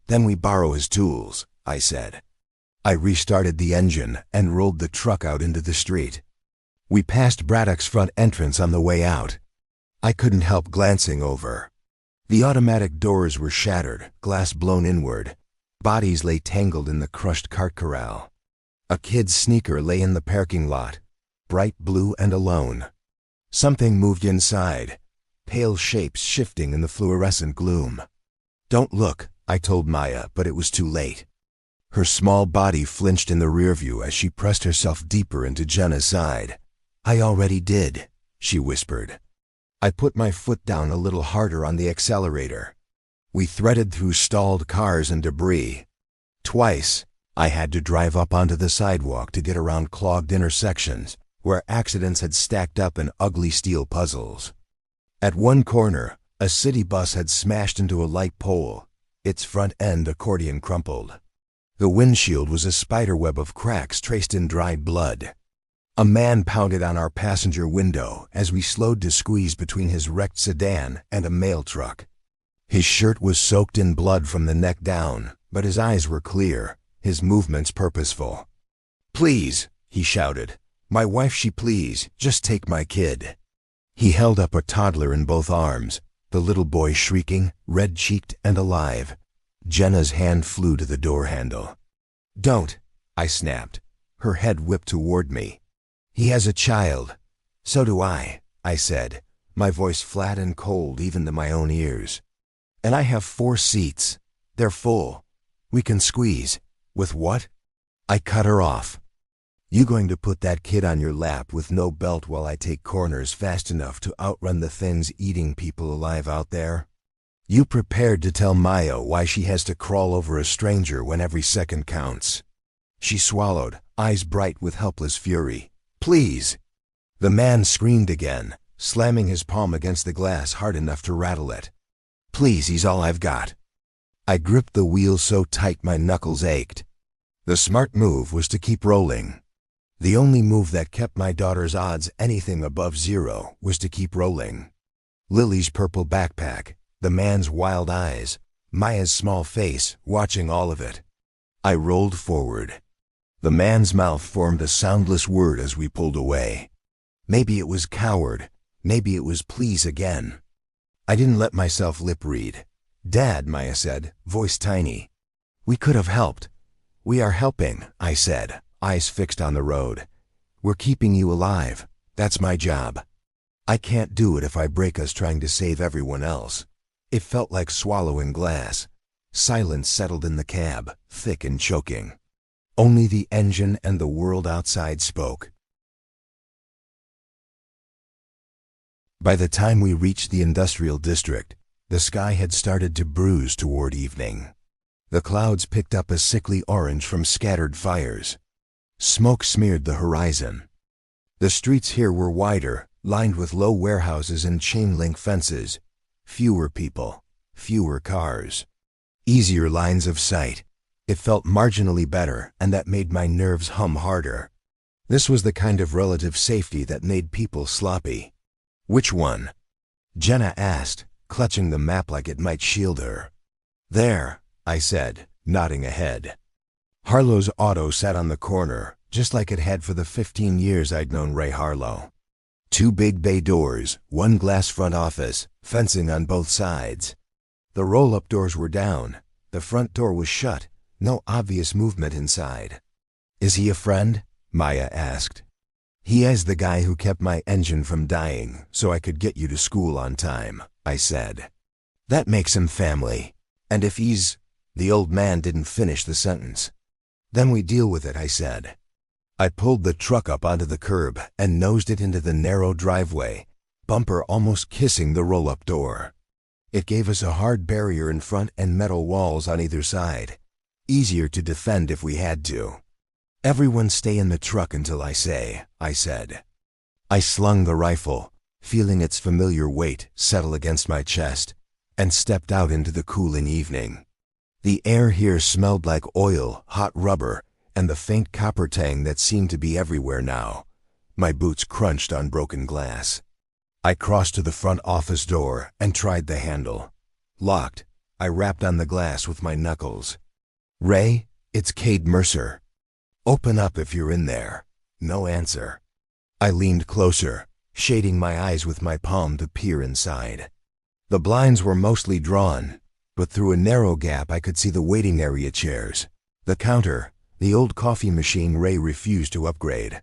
Then we borrow his tools, I said. I restarted the engine and rolled the truck out into the street. We passed Braddock's front entrance on the way out. I couldn't help glancing over. The automatic doors were shattered, glass blown inward. Bodies lay tangled in the crushed cart corral. A kid's sneaker lay in the parking lot, bright blue and alone. Something moved inside, pale shapes shifting in the fluorescent gloom. Don't look, I told Maya, but it was too late. Her small body flinched in the rearview as she pressed herself deeper into Jenna's side. I already did, she whispered. I put my foot down a little harder on the accelerator. We threaded through stalled cars and debris. Twice, I had to drive up onto the sidewalk to get around clogged intersections where accidents had stacked up in ugly steel puzzles. At one corner, a city bus had smashed into a light pole, its front end accordion crumpled. The windshield was a spiderweb of cracks traced in dried blood. A man pounded on our passenger window as we slowed to squeeze between his wrecked sedan and a mail truck. His shirt was soaked in blood from the neck down, but his eyes were clear, his movements purposeful. "Please," he shouted. "My wife, she please, just take my kid." He held up a toddler in both arms, the little boy shrieking, red-cheeked and alive. Jenna's hand flew to the door handle. "Don't," I snapped. Her head whipped toward me. "He has a child." "So do I," I said, my voice flat and cold even to my own ears. "And I have 4 seats. They're full. We can squeeze." "With what?" I cut her off. "You going to put that kid on your lap with no belt while I take corners fast enough to outrun the things eating people alive out there? You prepared to tell Maya why she has to crawl over a stranger when every second counts?" She swallowed, eyes bright with helpless fury. "Please!" The man screamed again, slamming his palm against the glass hard enough to rattle it. "Please, he's all I've got." I gripped the wheel so tight my knuckles ached. The smart move was to keep rolling. The only move that kept my daughter's odds anything above 0 was to keep rolling. Lily's purple backpack, the man's wild eyes, Maya's small face, watching all of it. I rolled forward. The man's mouth formed a soundless word as we pulled away. Maybe it was coward, maybe it was please again. I didn't let myself lip read. "Dad," Maya said, voice tiny. "We could have helped." "We are helping," I said, eyes fixed on the road. "We're keeping you alive. That's my job. I can't do it if I break us trying to save everyone else." It felt like swallowing glass. Silence settled in the cab, thick and choking. Only the engine and the world outside spoke. By the time we reached the industrial district, the sky had started to bruise toward evening. The clouds picked up a sickly orange from scattered fires. Smoke smeared the horizon. The streets here were wider, lined with low warehouses and chain-link fences. Fewer people, fewer cars. Easier lines of sight. It felt marginally better, and that made my nerves hum harder. This was the kind of relative safety that made people sloppy. "Which one?" Jenna asked, clutching the map like it might shield her. "There," I said, nodding ahead. Harlow's auto sat on the corner, just like it had for the 15 years I'd known Ray Harlow. 2 big bay doors, 1 glass front office, fencing on both sides. The roll-up doors were down. The front door was shut. No obvious movement inside. "Is he a friend?" Maya asked. "He is the guy who kept my engine from dying so I could get you to school on time," I said. "That makes him family. And if he's—" The old man didn't finish the sentence. "Then we deal with it," I said. I pulled the truck up onto the curb and nosed it into the narrow driveway, bumper almost kissing the roll-up door. It gave us a hard barrier in front and metal walls on either side. Easier to defend if we had to. "Everyone stay in the truck until I say," I said. I slung the rifle, feeling its familiar weight settle against my chest, and stepped out into the cooling evening. The air here smelled like oil, hot rubber, and the faint copper tang that seemed to be everywhere now. My boots crunched on broken glass. I crossed to the front office door and tried the handle. Locked. I rapped on the glass with my knuckles. "Ray, it's Kade Mercer. Open up if you're in there." No answer. I leaned closer, shading my eyes with my palm to peer inside. The blinds were mostly drawn, but through a narrow gap I could see the waiting area chairs, the counter, the old coffee machine Ray refused to upgrade.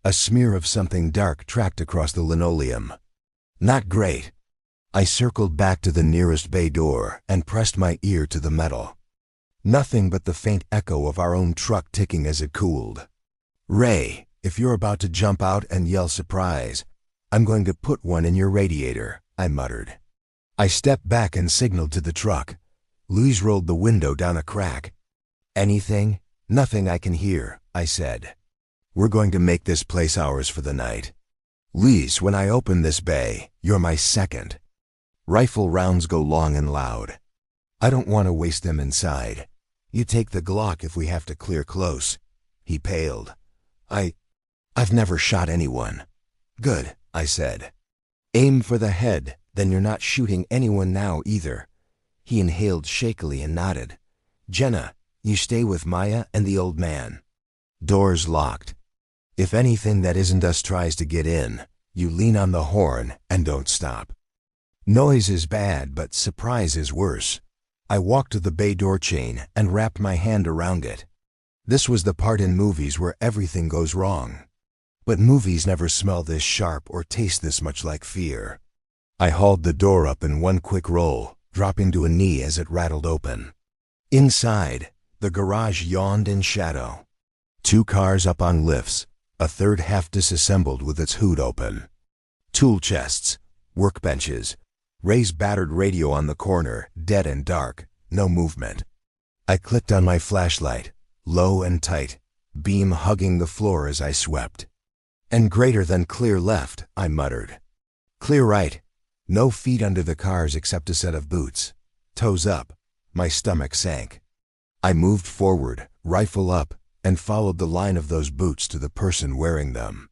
A smear of something dark tracked across the linoleum. Not great. I circled back to the nearest bay door and pressed my ear to the metal. Nothing but the faint echo of our own truck ticking as it cooled. "Ray, if you're about to jump out and yell surprise, I'm going to put one in your radiator, I muttered. I stepped back and signaled to the truck. Louise rolled the window down a crack. Anything? Nothing I can hear, I said. We're going to make this place ours for the night. Louise, when I open this bay, you're my second. Rifle rounds go long and loud. I don't want to waste them inside. You take the Glock if we have to clear close. He paled. I've never shot anyone. Good, I said. Aim for the head, then you're not shooting anyone now either. He inhaled shakily and nodded. Jenna, you stay with Maya and the old man. Doors locked. If anything that isn't us tries to get in, you lean on the horn and don't stop. Noise is bad, but surprise is worse. I walked to the bay door chain and wrapped my hand around it. This was the part in movies where everything goes wrong. But movies never smell this sharp or taste this much like fear. I hauled the door up in one quick roll, dropping to a knee as it rattled open. Inside, the garage yawned in shadow. 2 cars up on lifts, a third half disassembled with its hood open. Tool chests, workbenches, Ray's battered radio on the corner, dead and dark, no movement. I clicked on my flashlight, low and tight, beam hugging the floor as I swept. And greater than clear left, I muttered. Clear right. No feet under the cars except a set of boots. Toes up. My stomach sank. I moved forward, rifle up, and followed the line of those boots to the person wearing them.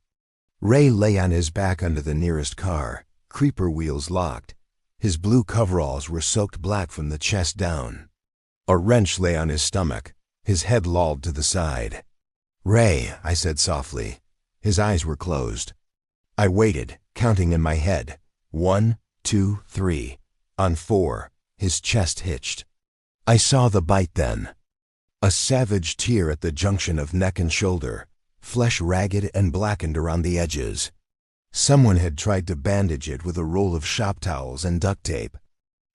Ray lay on his back under the nearest car, creeper wheels locked. His blue coveralls were soaked black from the chest down. A wrench lay on his stomach, his head lolled to the side. Ray, I said softly. His eyes were closed. I waited, counting in my head. 1, 2, 3. On 4, his chest hitched. I saw the bite then. A savage tear at the junction of neck and shoulder, flesh ragged and blackened around the edges. Someone had tried to bandage it with a roll of shop towels and duct tape.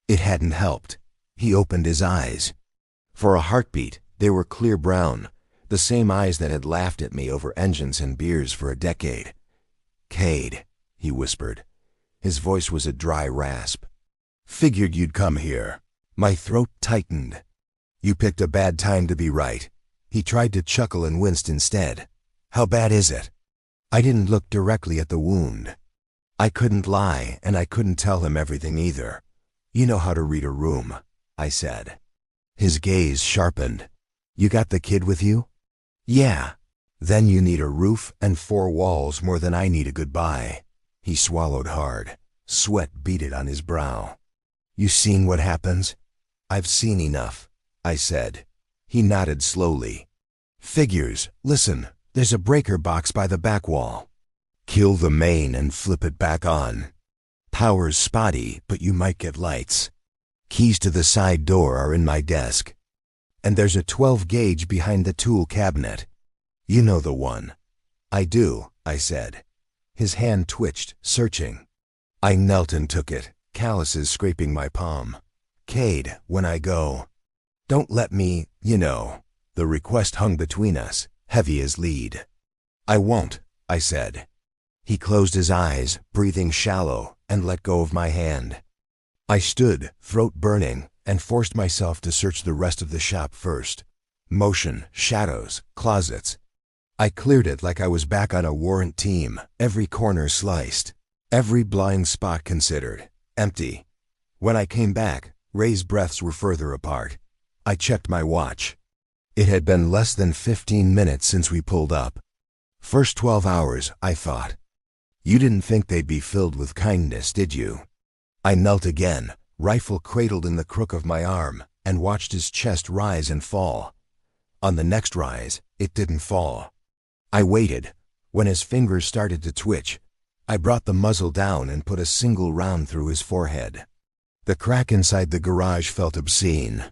It hadn't helped. He opened his eyes. For a heartbeat, they were clear brown, the same eyes that had laughed at me over engines and beers for a decade. Kade, he whispered. His voice was a dry rasp. Figured you'd come here. My throat tightened. You picked a bad time to be right. He tried to chuckle and winced instead. How bad is it? I didn't look directly at the wound. I couldn't lie, and I couldn't tell him everything either. You know how to read a room, I said. His gaze sharpened. You got the kid with you? Yeah. Then you need a roof and 4 walls more than I need a goodbye. He swallowed hard. Sweat beaded on his brow. You seen what happens? I've seen enough, I said. He nodded slowly. Figures. Listen, there's a breaker box by the back wall. Kill the main and flip it back on. Power's spotty, but you might get lights. Keys to the side door are in my desk. And there's a 12 gauge behind the tool cabinet. You know the one. I do, I said. His hand twitched, searching. I knelt and took it, calluses scraping my palm. Kade, when I go, don't let me, you know. The request hung between us, heavy as lead. I won't, I said. He closed his eyes, breathing shallow, and let go of my hand. I stood, throat burning, and forced myself to search the rest of the shop first. Motion, shadows, closets. I cleared it like I was back on a warrant team, every corner sliced, every blind spot considered, empty. When I came back, Ray's breaths were further apart. I checked my watch. It had been less than 15 minutes since we pulled up. First 12 hours, I thought. You didn't think they'd be filled with kindness, did you? I knelt again, rifle cradled in the crook of my arm, and watched his chest rise and fall. On the next rise, it didn't fall. I waited. When his fingers started to twitch, I brought the muzzle down and put a single round through his forehead. The crack inside the garage felt obscene.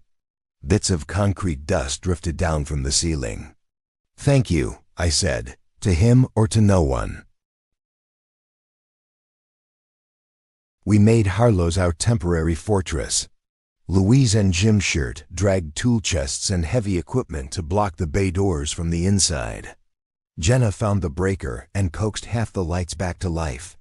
Bits of concrete dust drifted down from the ceiling. Thank you, I said, to him or to no one. We made Harlow's our temporary fortress. Louise and Jim Shirt dragged tool chests and heavy equipment to block the bay doors from the inside. Jenna found the breaker and coaxed half the lights back to life.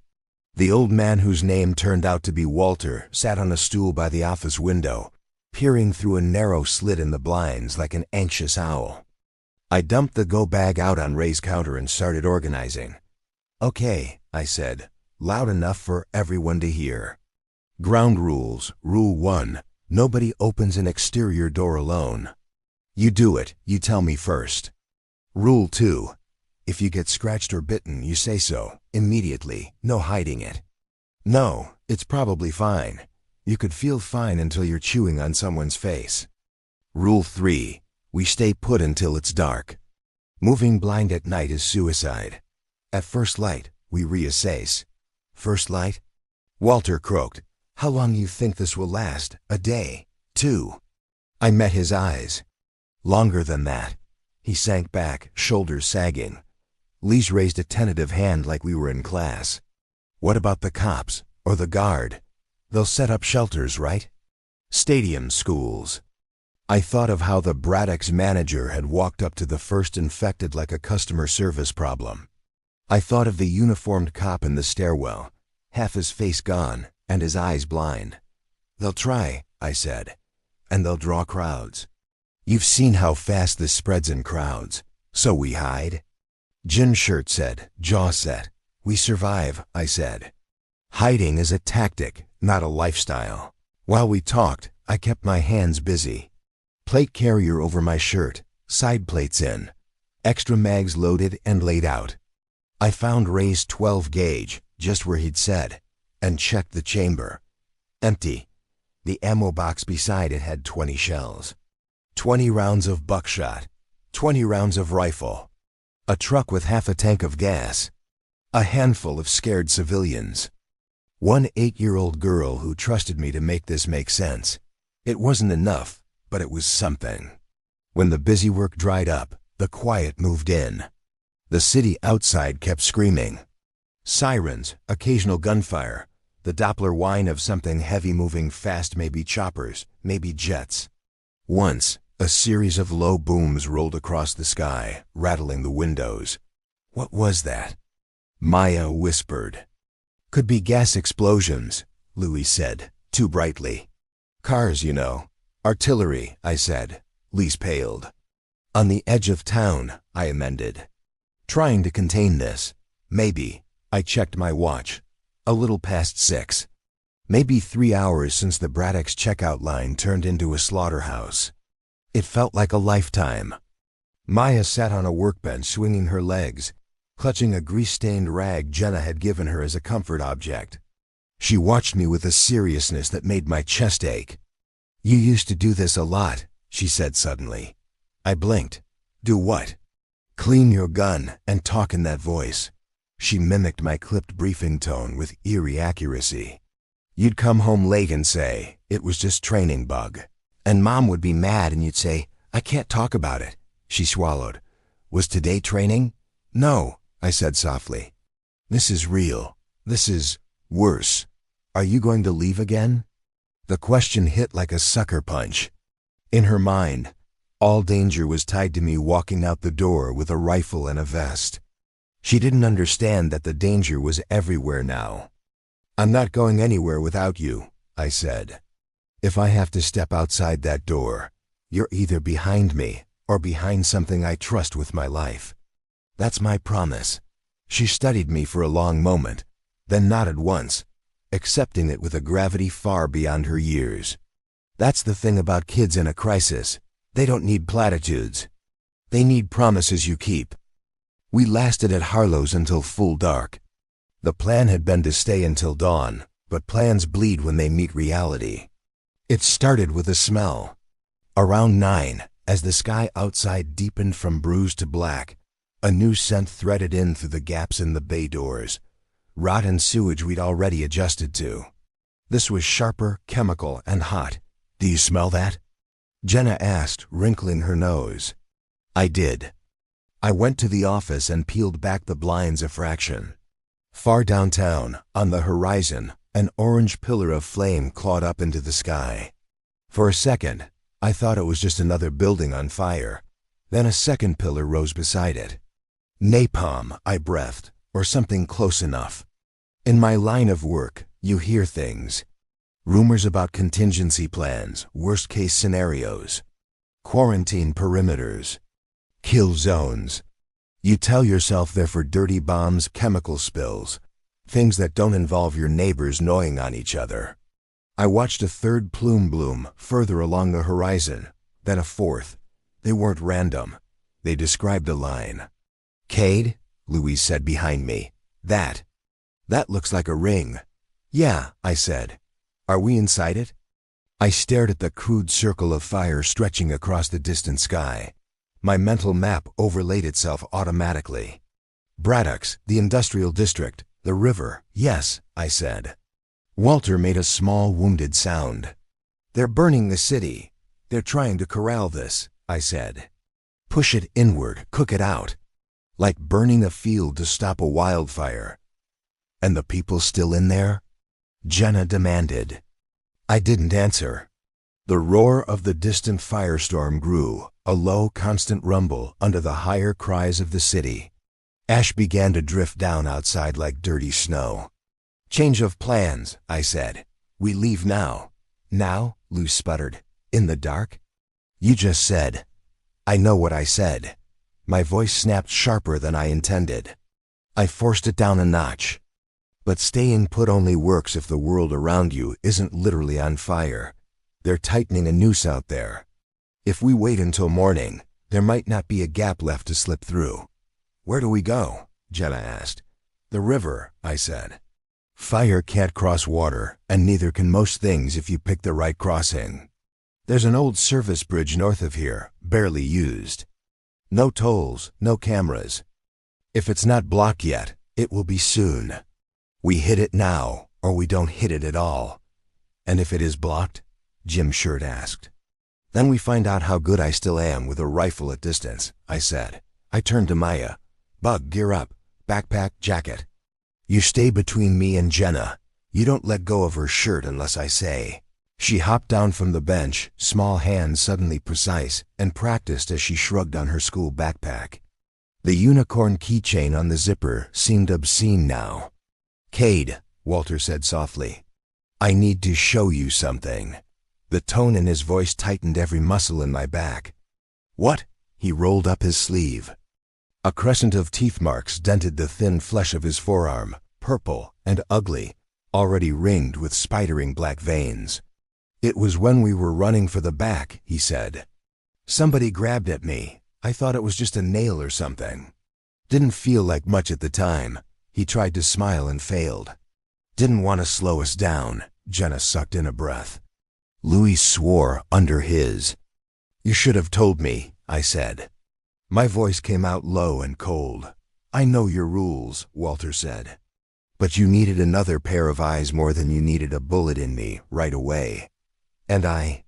The old man, whose name turned out to be Walter, sat on a stool by the office window, peering through a narrow slit in the blinds like an anxious owl. I dumped the go bag out on Ray's counter and started organizing. "Okay," I said, loud enough for everyone to hear. "Ground rules. Rule 1. Nobody opens an exterior door alone. You do it, you tell me first. Rule 2. If you get scratched or bitten, you say so, immediately, no hiding it. No, it's probably fine. You could feel fine until you're chewing on someone's face. Rule 3. We stay put until it's dark. Moving blind at night is suicide. At first light, we reassess." "First light?" Walter croaked. "How long you think this will last? A day? 2? I met his eyes. "Longer than that." He sank back, shoulders sagging. Lise raised a tentative hand like we were in class. "What about the cops? Or the guard? They'll set up shelters, right? Stadiums, schools." I thought of how the Braddock's manager had walked up to the first infected like a customer service problem. I thought of the uniformed cop in the stairwell, half his face gone and his eyes blind. "They'll try," I said, "and they'll draw crowds. You've seen how fast this spreads in crowds. So we hide." Gin Shirt said, jaw set. "We survive," I said. "Hiding is a tactic, not a lifestyle." While we talked, I kept my hands busy. Plate carrier over my shirt, side plates in, extra mags loaded and laid out. I found Ray's 12 gauge, just where he'd said, and checked the chamber. Empty. The ammo box beside it had 20 shells. 20 rounds of buckshot, 20 rounds of rifle, a truck with half a tank of gas, a handful of scared civilians. One 8-year-old girl who trusted me to make this make sense. It wasn't enough, but it was something. When the busy work dried up, the quiet moved in. The city outside kept screaming. Sirens, occasional gunfire, the Doppler whine of something heavy moving fast, maybe choppers, maybe jets. Once, a series of low booms rolled across the sky, rattling the windows. "What was that?" Maya whispered. "Could be gas explosions," Louis said, too brightly. "Cars, you know." "Artillery," I said. Lise paled. "On the edge of town," I amended. "Trying to contain this. Maybe." I checked my watch. A little past 6. Maybe 3 hours since the Braddock's checkout line turned into a slaughterhouse. It felt like a lifetime. Maya sat on a workbench swinging her legs, clutching a grease-stained rag Jenna had given her as a comfort object. She watched me with a seriousness that made my chest ache. "You used to do this a lot," she said suddenly. I blinked. "Do what?" "Clean your gun and talk in that voice." She mimicked my clipped briefing tone with eerie accuracy. "You'd come home late and say, 'It was just training bug.' And Mom would be mad and you'd say, 'I can't talk about it.'" She swallowed. "Was today training?" "No," I said softly. "This is real. This is worse. Are you going to leave again?" The question hit like a sucker punch. In her mind, all danger was tied to me walking out the door with a rifle and a vest. She didn't understand that the danger was everywhere now. "I'm not going anywhere without you," I said. "If I have to step outside that door, you're either behind me or behind something I trust with my life. That's my promise." She studied me for a long moment, then nodded once, accepting it with a gravity far beyond her years. "That's the thing about kids in a crisis. They don't need platitudes. They need promises you keep." We lasted at Harlow's until full dark. The plan had been to stay until dawn, but plans bleed when they meet reality. It started with a smell. Around 9, as the sky outside deepened from bruised to black, a new scent threaded in through the gaps in the bay doors. Rot and sewage we'd already adjusted to. This was sharper, chemical, and hot. "Do you smell that?" Jenna asked, wrinkling her nose. I did. I went to the office and peeled back the blinds a fraction. Far downtown, on the horizon, an orange pillar of flame clawed up into the sky. For a second, I thought it was just another building on fire. Then a second pillar rose beside it. "Napalm," I breathed, "or something close enough." In my line of work, you hear things. Rumors about contingency plans, worst-case scenarios, quarantine perimeters, kill zones. You tell yourself they're for dirty bombs, chemical spills, things that don't involve your neighbors gnawing on each other. I watched a third plume bloom further along the horizon, then a fourth. They weren't random. They described a line. "Kade," Louise said behind me. That looks like a ring." "Yeah," I said. "Are we inside it?" I stared at the crude circle of fire stretching across the distant sky. My mental map overlaid itself automatically. Braddock's, the industrial district, the river. "Yes," I said. Walter made a small wounded sound. "They're burning the city. They're trying to corral this," I said. "Push it inward, cook it out. Like burning a field to stop a wildfire." "And the people still in there?" Jenna demanded. I didn't answer. The roar of the distant firestorm grew, a low, constant rumble under the higher cries of the city. Ash began to drift down outside like dirty snow. "Change of plans," I said. "We leave now." "Now?" Lou sputtered. "In the dark?" "You just said." "I know what I said." My voice snapped sharper than I intended. I forced it down a notch. "But staying put only works if the world around you isn't literally on fire. They're tightening a noose out there. If we wait until morning, there might not be a gap left to slip through." "Where do we go?" Jenna asked. "The river," I said. "Fire can't cross water, and neither can most things if you pick the right crossing. There's an old service bridge north of here, barely used. No tolls, no cameras. If it's not blocked yet, it will be soon. We hit it now, or we don't hit it at all." "And if it is blocked?" Jim Shirt asked. "Then we find out how good I still am with a rifle at distance," I said. I turned to Maya. "Bug, gear up. Backpack, jacket. You stay between me and Jenna. You don't let go of her shirt unless I say." She hopped down from the bench, small hands suddenly precise, and practiced as she shrugged on her school backpack. The unicorn keychain on the zipper seemed obscene now. "Kade," Walter said softly, "I need to show you something." The tone in his voice tightened every muscle in my back. "What?" He rolled up his sleeve. A crescent of teeth marks dented the thin flesh of his forearm, purple and ugly, already ringed with spidering black veins. "It was when we were running for the back," he said. "Somebody grabbed at me. I thought it was just a nail or something. Didn't feel like much at the time." He tried to smile and failed. "Didn't want to slow us down." Jenna sucked in a breath. Louis swore under his. "You should have told me," I said. My voice came out low and cold. "I know your rules," Walter said. "But you needed another pair of eyes more than you needed a bullet in me right away. And I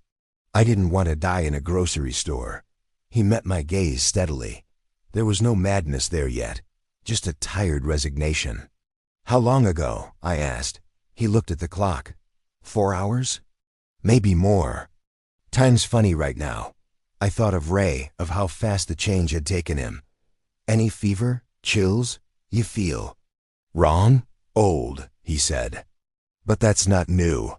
didn't want to die in a grocery store." He met my gaze steadily. There was no madness there yet, just a tired resignation. "How long ago?" I asked. He looked at the clock. 4 hours? Maybe more. Time's funny right now. I thought of Ray, of how fast the change had taken him. "Any fever? Chills? You feel wrong? Old," he said. "But that's not new."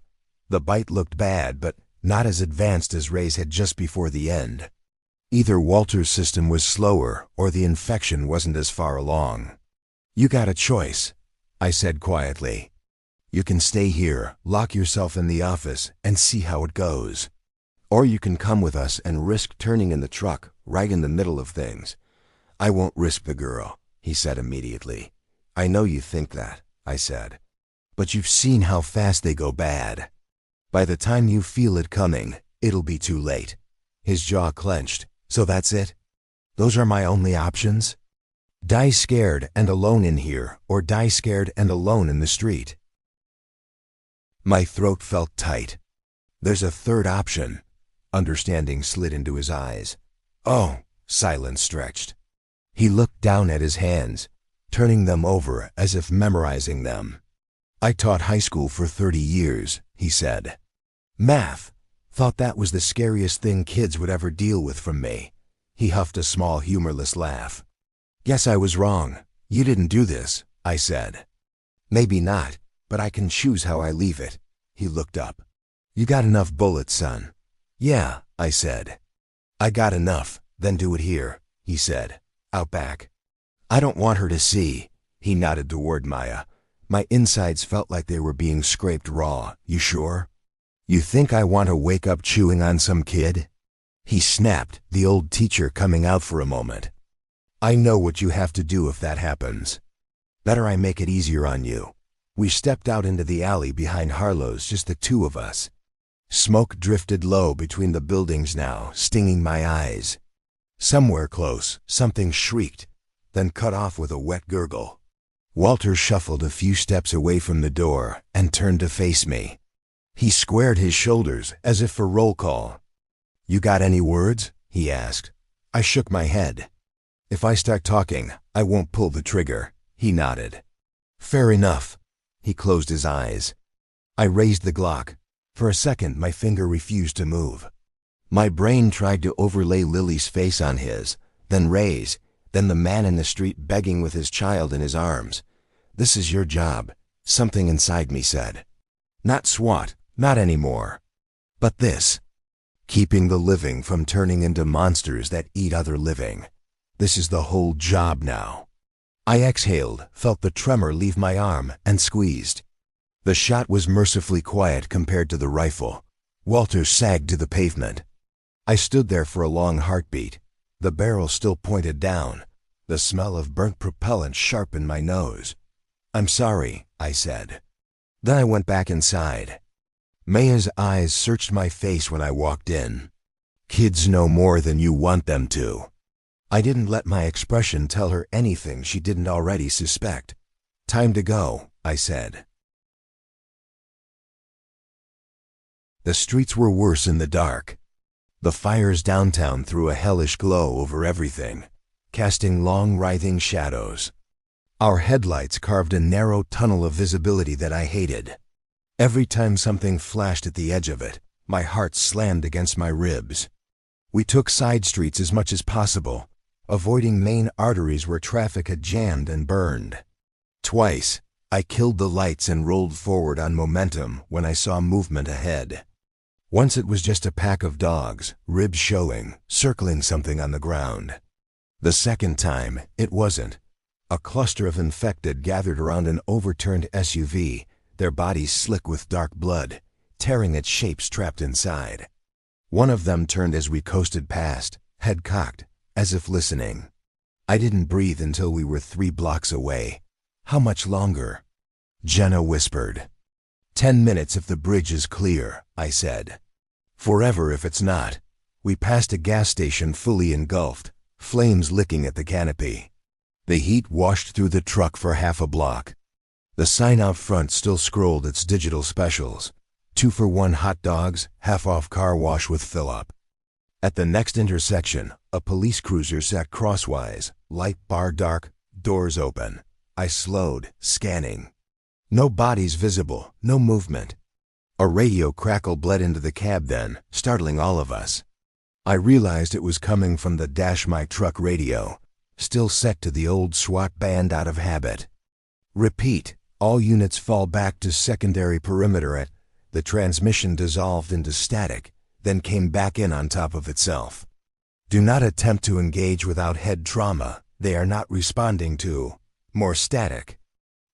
The bite looked bad, but not as advanced as Ray's had just before the end. Either Walter's system was slower or the infection wasn't as far along. "You got a choice," I said quietly. "You can stay here, lock yourself in the office, and see how it goes. Or you can come with us and risk turning in the truck right in the middle of things." "I won't risk the girl," he said immediately. "I know you think that," I said. "But you've seen how fast they go bad. By the time you feel it coming, it'll be too late." His jaw clenched. "So that's it? Those are my only options? Die scared and alone in here, or die scared and alone in the street?" My throat felt tight. "There's a third option." Understanding slid into his eyes. "Oh," silence stretched. He looked down at his hands, turning them over as if memorizing them. "I taught high school for 30 years, he said. "Math. Thought that was the scariest thing kids would ever deal with from me." He huffed a small humorless laugh. "Guess I was wrong. You didn't do this," I said. Maybe not, but I can choose how I leave it. He looked up. You got enough bullets, son? Yeah, I said. I got enough, then do it here, he said. Out back. I don't want her to see. He nodded toward Maya. My insides felt like they were being scraped raw. You sure? You think I want to wake up chewing on some kid? He snapped, the old teacher coming out for a moment. I know what you have to do if that happens. Better I make it easier on you. We stepped out into the alley behind Harlow's, just the two of us. Smoke drifted low between the buildings now, stinging my eyes. Somewhere close, something shrieked, then cut off with a wet gurgle. Walter shuffled a few steps away from the door and turned to face me. He squared his shoulders as if for roll call. You got any words? He asked. I shook my head. If I start talking, I won't pull the trigger. He nodded. Fair enough. He closed his eyes. I raised the Glock. For a second, my finger refused to move. My brain tried to overlay Lily's face on his, then Ray's, then the man in the street begging with his child in his arms. This is your job, something inside me said. Not SWAT, not anymore. But this. Keeping the living from turning into monsters that eat other living. This is the whole job now. I exhaled, felt the tremor leave my arm, and squeezed. The shot was mercifully quiet compared to the rifle. Walter sagged to the pavement. I stood there for a long heartbeat. The barrel still pointed down. The smell of burnt propellant sharp in my nose. I'm sorry, I said. Then I went back inside. Maya's eyes searched my face when I walked in. Kids know more than you want them to. I didn't let my expression tell her anything she didn't already suspect. Time to go, I said. The streets were worse in the dark. The fires downtown threw a hellish glow over everything, casting long writhing shadows. Our headlights carved a narrow tunnel of visibility that I hated. Every time something flashed at the edge of it, my heart slammed against my ribs. We took side streets as much as possible, avoiding main arteries where traffic had jammed and burned. Twice, I killed the lights and rolled forward on momentum when I saw movement ahead. Once it was just a pack of dogs, ribs showing, circling something on the ground. The second time, it wasn't. A cluster of infected gathered around an overturned SUV, their bodies slick with dark blood, tearing at shapes trapped inside. One of them turned as we coasted past, head cocked, as if listening. I didn't breathe until we were 3 blocks away. How much longer? Jenna whispered. 10 minutes if the bridge is clear, I said. Forever if it's not. We passed a gas station fully engulfed, flames licking at the canopy. The heat washed through the truck for half a block. The sign out front still scrolled its digital specials. 2 for $1 hot dogs, half off car wash with fill-up. At the next intersection, a police cruiser sat crosswise, light bar dark, doors open. I slowed, scanning. No bodies visible, no movement. A radio crackle bled into the cab then, startling all of us. I realized it was coming from the dash my truck radio, still set to the old SWAT band out of habit. Repeat, all units fall back to secondary perimeter at. The transmission dissolved into static, then came back in on top of itself. Do not attempt to engage without head trauma. They are not responding to. More static.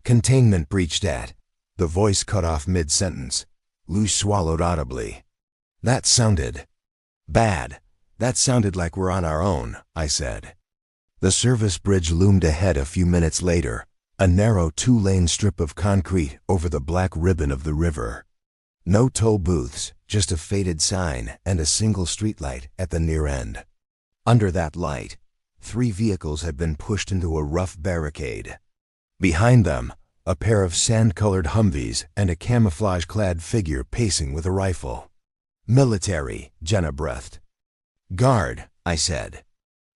Containment breached at. The voice cut off mid-sentence. Lou swallowed audibly. That sounded bad. That sounded like we're on our own, I said. The service bridge loomed ahead a few minutes later, a narrow 2-lane strip of concrete over the black ribbon of the river. No toll booths, just a faded sign and a single streetlight at the near end. Under that light, 3 vehicles had been pushed into a rough barricade. Behind them, a pair of sand-colored Humvees and a camouflage-clad figure pacing with a rifle. Military, Jenna breathed. Guard, I said.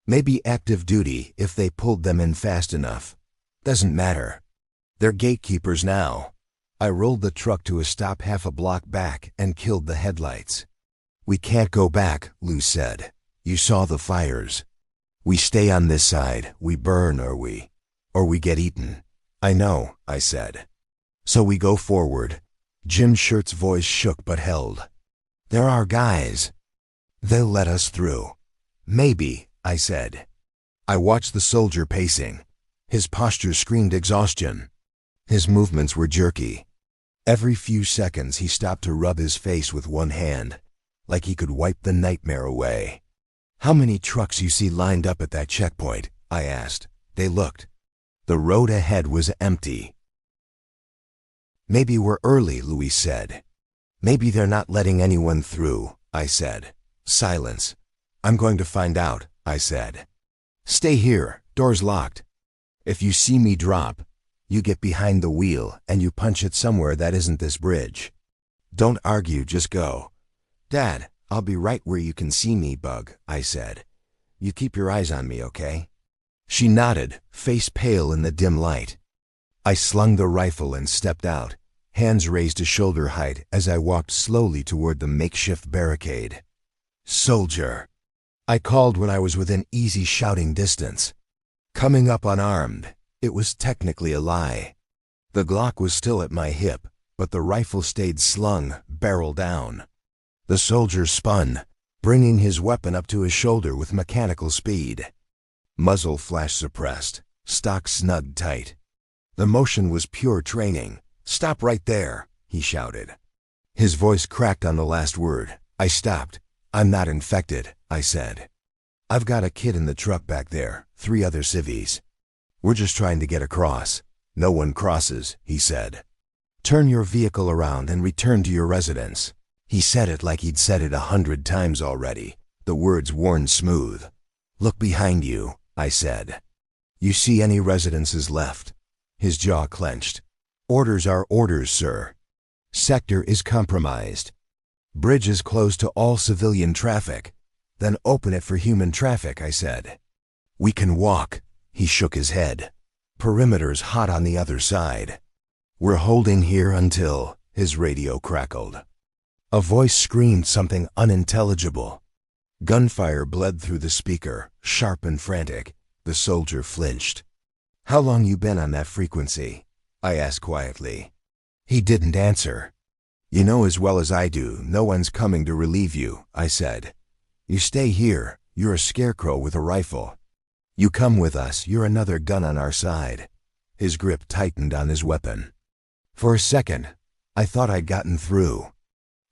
Maybe active duty if they pulled them in fast enough. Doesn't matter. They're gatekeepers now. I rolled the truck to a stop half a block back and killed the headlights. We can't go back, Lou said. You saw the fires. We stay on this side, we burn or we get eaten. I know, I said. So we go forward. Jim Shirt's voice shook but held. There are guys. They'll let us through. Maybe, I said. I watched the soldier pacing. His posture screamed exhaustion. His movements were jerky. Every few seconds he stopped to rub his face with one hand, like he could wipe the nightmare away. How many trucks you see lined up at that checkpoint? I asked. They looked. The road ahead was empty. Maybe we're early, Louis said. Maybe they're not letting anyone through, I said. Silence. I'm going to find out, I said. Stay here, door's locked. If you see me drop, you get behind the wheel and you punch it somewhere that isn't this bridge. Don't argue, just go. Dad, I'll be right where you can see me, Bug, I said. You keep your eyes on me, okay? She nodded, face pale in the dim light. I slung the rifle and stepped out, hands raised to shoulder height as I walked slowly toward the makeshift barricade. Soldier, I called when I was within easy shouting distance. Coming up unarmed, it was technically a lie. The Glock was still at my hip, but the rifle stayed slung, barrel down. The soldier spun, bringing his weapon up to his shoulder with mechanical speed. Muzzle flash suppressed, stock snugged tight. The motion was pure training. Stop right there, he shouted. His voice cracked on the last word. I stopped. I'm not infected, I said. I've got a kid in the truck back there, 3 other civvies. We're just trying to get across. No one crosses, he said. Turn your vehicle around and return to your residence. He said it like he'd said it 100 times already, the words worn smooth. Look behind you, I said. You see any residences left? His jaw clenched. Orders are orders, sir. Sector is compromised. Bridge is closed to all civilian traffic. Then open it for human traffic, I said. We can walk. He shook his head. Perimeter's hot on the other side. We're holding here until, his radio crackled. A voice screamed something unintelligible. Gunfire bled through the speaker, sharp and frantic. The soldier flinched. How long you been on that frequency? I asked quietly. He didn't answer. You know as well as I do, no one's coming to relieve you, I said. You stay here, you're a scarecrow with a rifle. You come with us, you're another gun on our side. His grip tightened on his weapon. For a second, I thought I'd gotten through.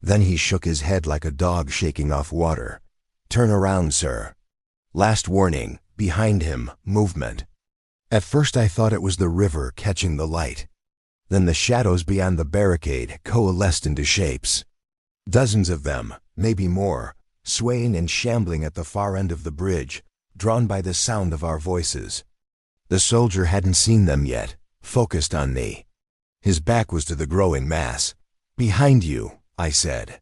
Then he shook his head like a dog shaking off water. Turn around, sir. Last warning, behind him, movement. At first I thought it was the river catching the light. Then the shadows beyond the barricade coalesced into shapes. Dozens of them, maybe more, swaying and shambling at the far end of the bridge, drawn by the sound of our voices. The soldier hadn't seen them yet, focused on me. His back was to the growing mass. Behind you, I said.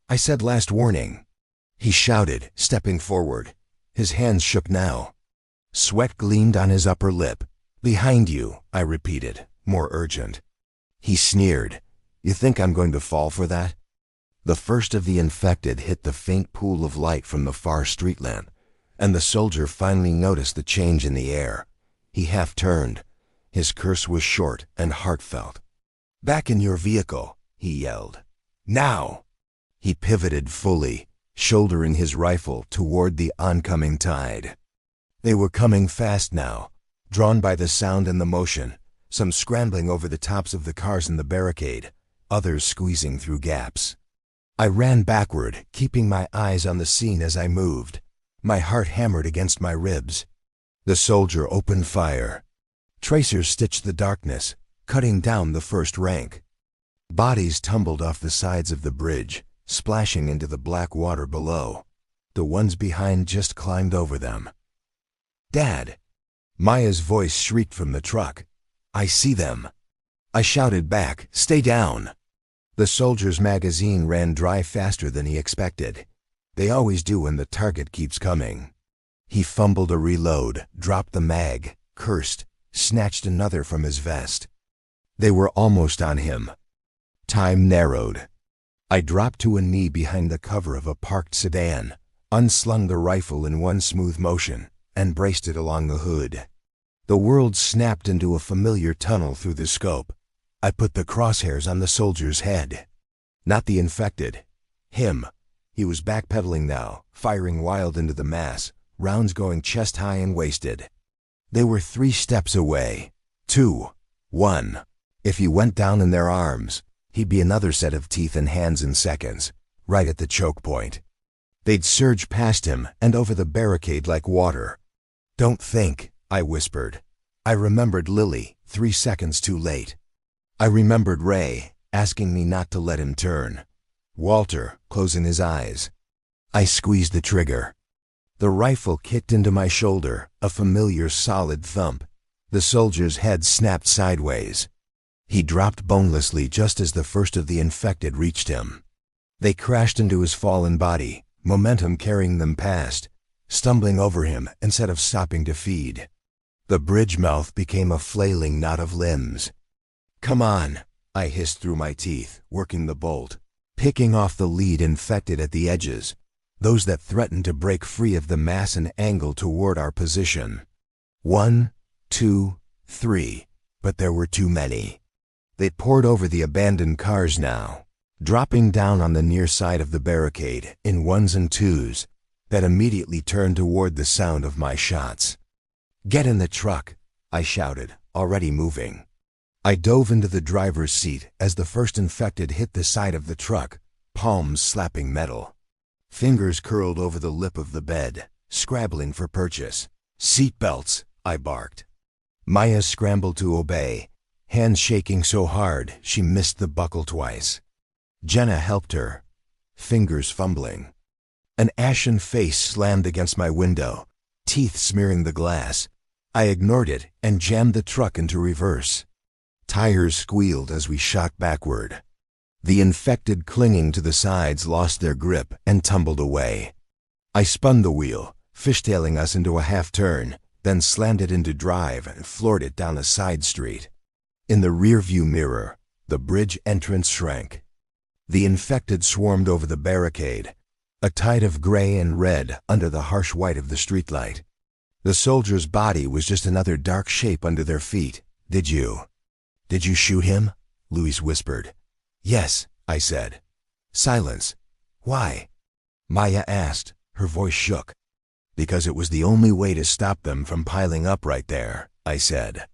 I said last warning. He shouted, stepping forward. His hands shook now. Sweat gleamed on his upper lip. Behind you, I repeated, more urgent. He sneered. You think I'm going to fall for that? The first of the infected hit the faint pool of light from the far street lamp, and the soldier finally noticed the change in the air. He half turned. His curse was short and heartfelt. Back in your vehicle, he yelled. Now! He pivoted fully, shouldering his rifle toward the oncoming tide. They were coming fast now, drawn by the sound and the motion, some scrambling over the tops of the cars in the barricade, others squeezing through gaps. I ran backward, keeping my eyes on the scene as I moved. My heart hammered against my ribs. The soldier opened fire. Tracers stitched the darkness, cutting down the first rank. Bodies tumbled off the sides of the bridge, splashing into the black water below. The ones behind just climbed over them. Dad! Maya's voice shrieked from the truck. I see them. I shouted back, stay down. The soldier's magazine ran dry faster than he expected. They always do when the target keeps coming. He fumbled a reload, dropped the mag, cursed, snatched another from his vest. They were almost on him. Time narrowed. I dropped to a knee behind the cover of a parked sedan, unslung the rifle in one smooth motion, and braced it along the hood. The world snapped into a familiar tunnel through the scope. I put the crosshairs on the soldier's head. Not the infected. Him. He was backpedaling now, firing wild into the mass, rounds going chest high and wasted. They were 3 steps away. 2. 1. If he went down in their arms, he'd be another set of teeth and hands in seconds, right at the choke point. They'd surge past him and over the barricade like water. "Don't think," I whispered. I remembered Lily, 3 seconds too late. I remembered Ray, asking me not to let him turn. Walter, closing his eyes. I squeezed the trigger. The rifle kicked into my shoulder, a familiar solid thump. The soldier's head snapped sideways. He dropped bonelessly just as the first of the infected reached him. They crashed into his fallen body, momentum carrying them past, stumbling over him instead of stopping to feed. The bridge mouth became a flailing knot of limbs. "Come on," I hissed through my teeth, working the bolt, picking off the lead infected at the edges, those that threatened to break free of the mass and angle toward our position. 1, 2, 3, but there were too many. They poured over the abandoned cars now, dropping down on the near side of the barricade in 1s and 2s that immediately turned toward the sound of my shots. "Get in the truck," I shouted, already moving. I dove into the driver's seat as the first infected hit the side of the truck, palms slapping metal. Fingers curled over the lip of the bed, scrabbling for purchase. "Seat belts," I barked. Maya scrambled to obey, hands shaking so hard she missed the buckle twice. Jenna helped her, fingers fumbling. An ashen face slammed against my window, teeth smearing the glass. I ignored it and jammed the truck into reverse. Tires squealed as we shot backward. The infected clinging to the sides lost their grip and tumbled away. I spun the wheel, fishtailing us into a half-turn, then slammed it into drive and floored it down a side street. In the rearview mirror, the bridge entrance shrank. The infected swarmed over the barricade, a tide of gray and red under the harsh white of the streetlight. The soldier's body was just another dark shape under their feet. Did you shoot him?" Louise whispered. "Yes," I said. Silence. "Why?" Maya asked. Her voice shook. "Because it was the only way to stop them from piling up right there," I said.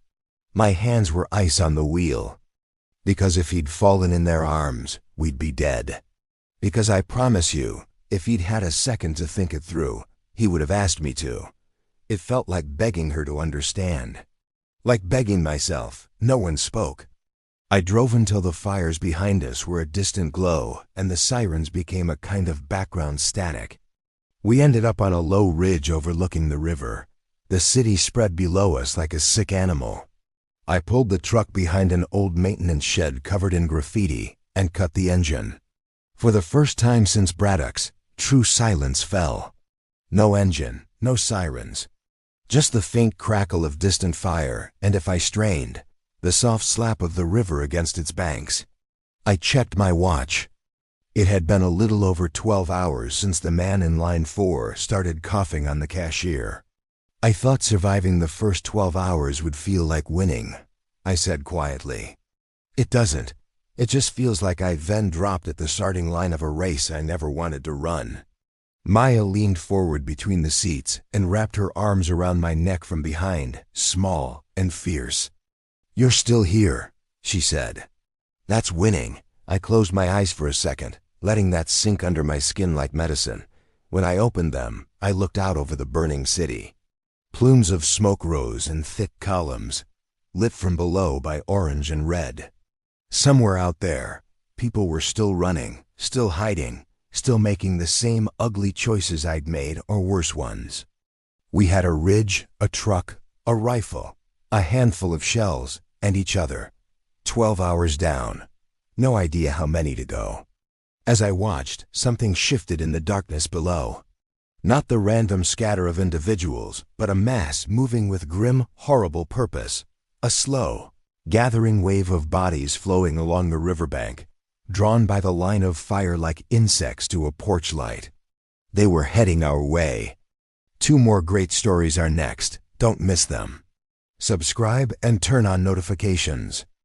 My hands were ice on the wheel. "Because if he'd fallen in their arms, we'd be dead. Because I promise you, if he'd had a second to think it through, he would have asked me to." It felt like begging her to understand. Like begging myself. No one spoke. I drove until the fires behind us were a distant glow and the sirens became a kind of background static. We ended up on a low ridge overlooking the river. The city spread below us like a sick animal. I pulled the truck behind an old maintenance shed covered in graffiti and cut the engine. For the first time since Braddock's, true silence fell. No engine, no sirens. Just the faint crackle of distant fire, and if I strained, the soft slap of the river against its banks. I checked my watch. It had been a little over 12 hours since the man in line 4 started coughing on the cashier. "I thought surviving the first 12 hours would feel like winning," I said quietly. "It doesn't. It just feels like I then dropped at the starting line of a race I never wanted to run." Maya leaned forward between the seats and wrapped her arms around my neck from behind, small and fierce. "You're still here," she said. "That's winning." I closed my eyes for a second, letting that sink under my skin like medicine. When I opened them, I looked out over the burning city. Plumes of smoke rose in thick columns, lit from below by orange and red. Somewhere out there, people were still running, still hiding, still making the same ugly choices I'd made or worse ones. We had a ridge, a truck, a rifle, a handful of shells, and each other. 12 hours down. No idea how many to go. As I watched, something shifted in the darkness below. Not the random scatter of individuals, but a mass moving with grim, horrible purpose. A slow, gathering wave of bodies flowing along the riverbank, drawn by the line of fire like insects to a porch light. They were heading our way. 2 more great stories are next. Don't miss them. Subscribe and turn on notifications.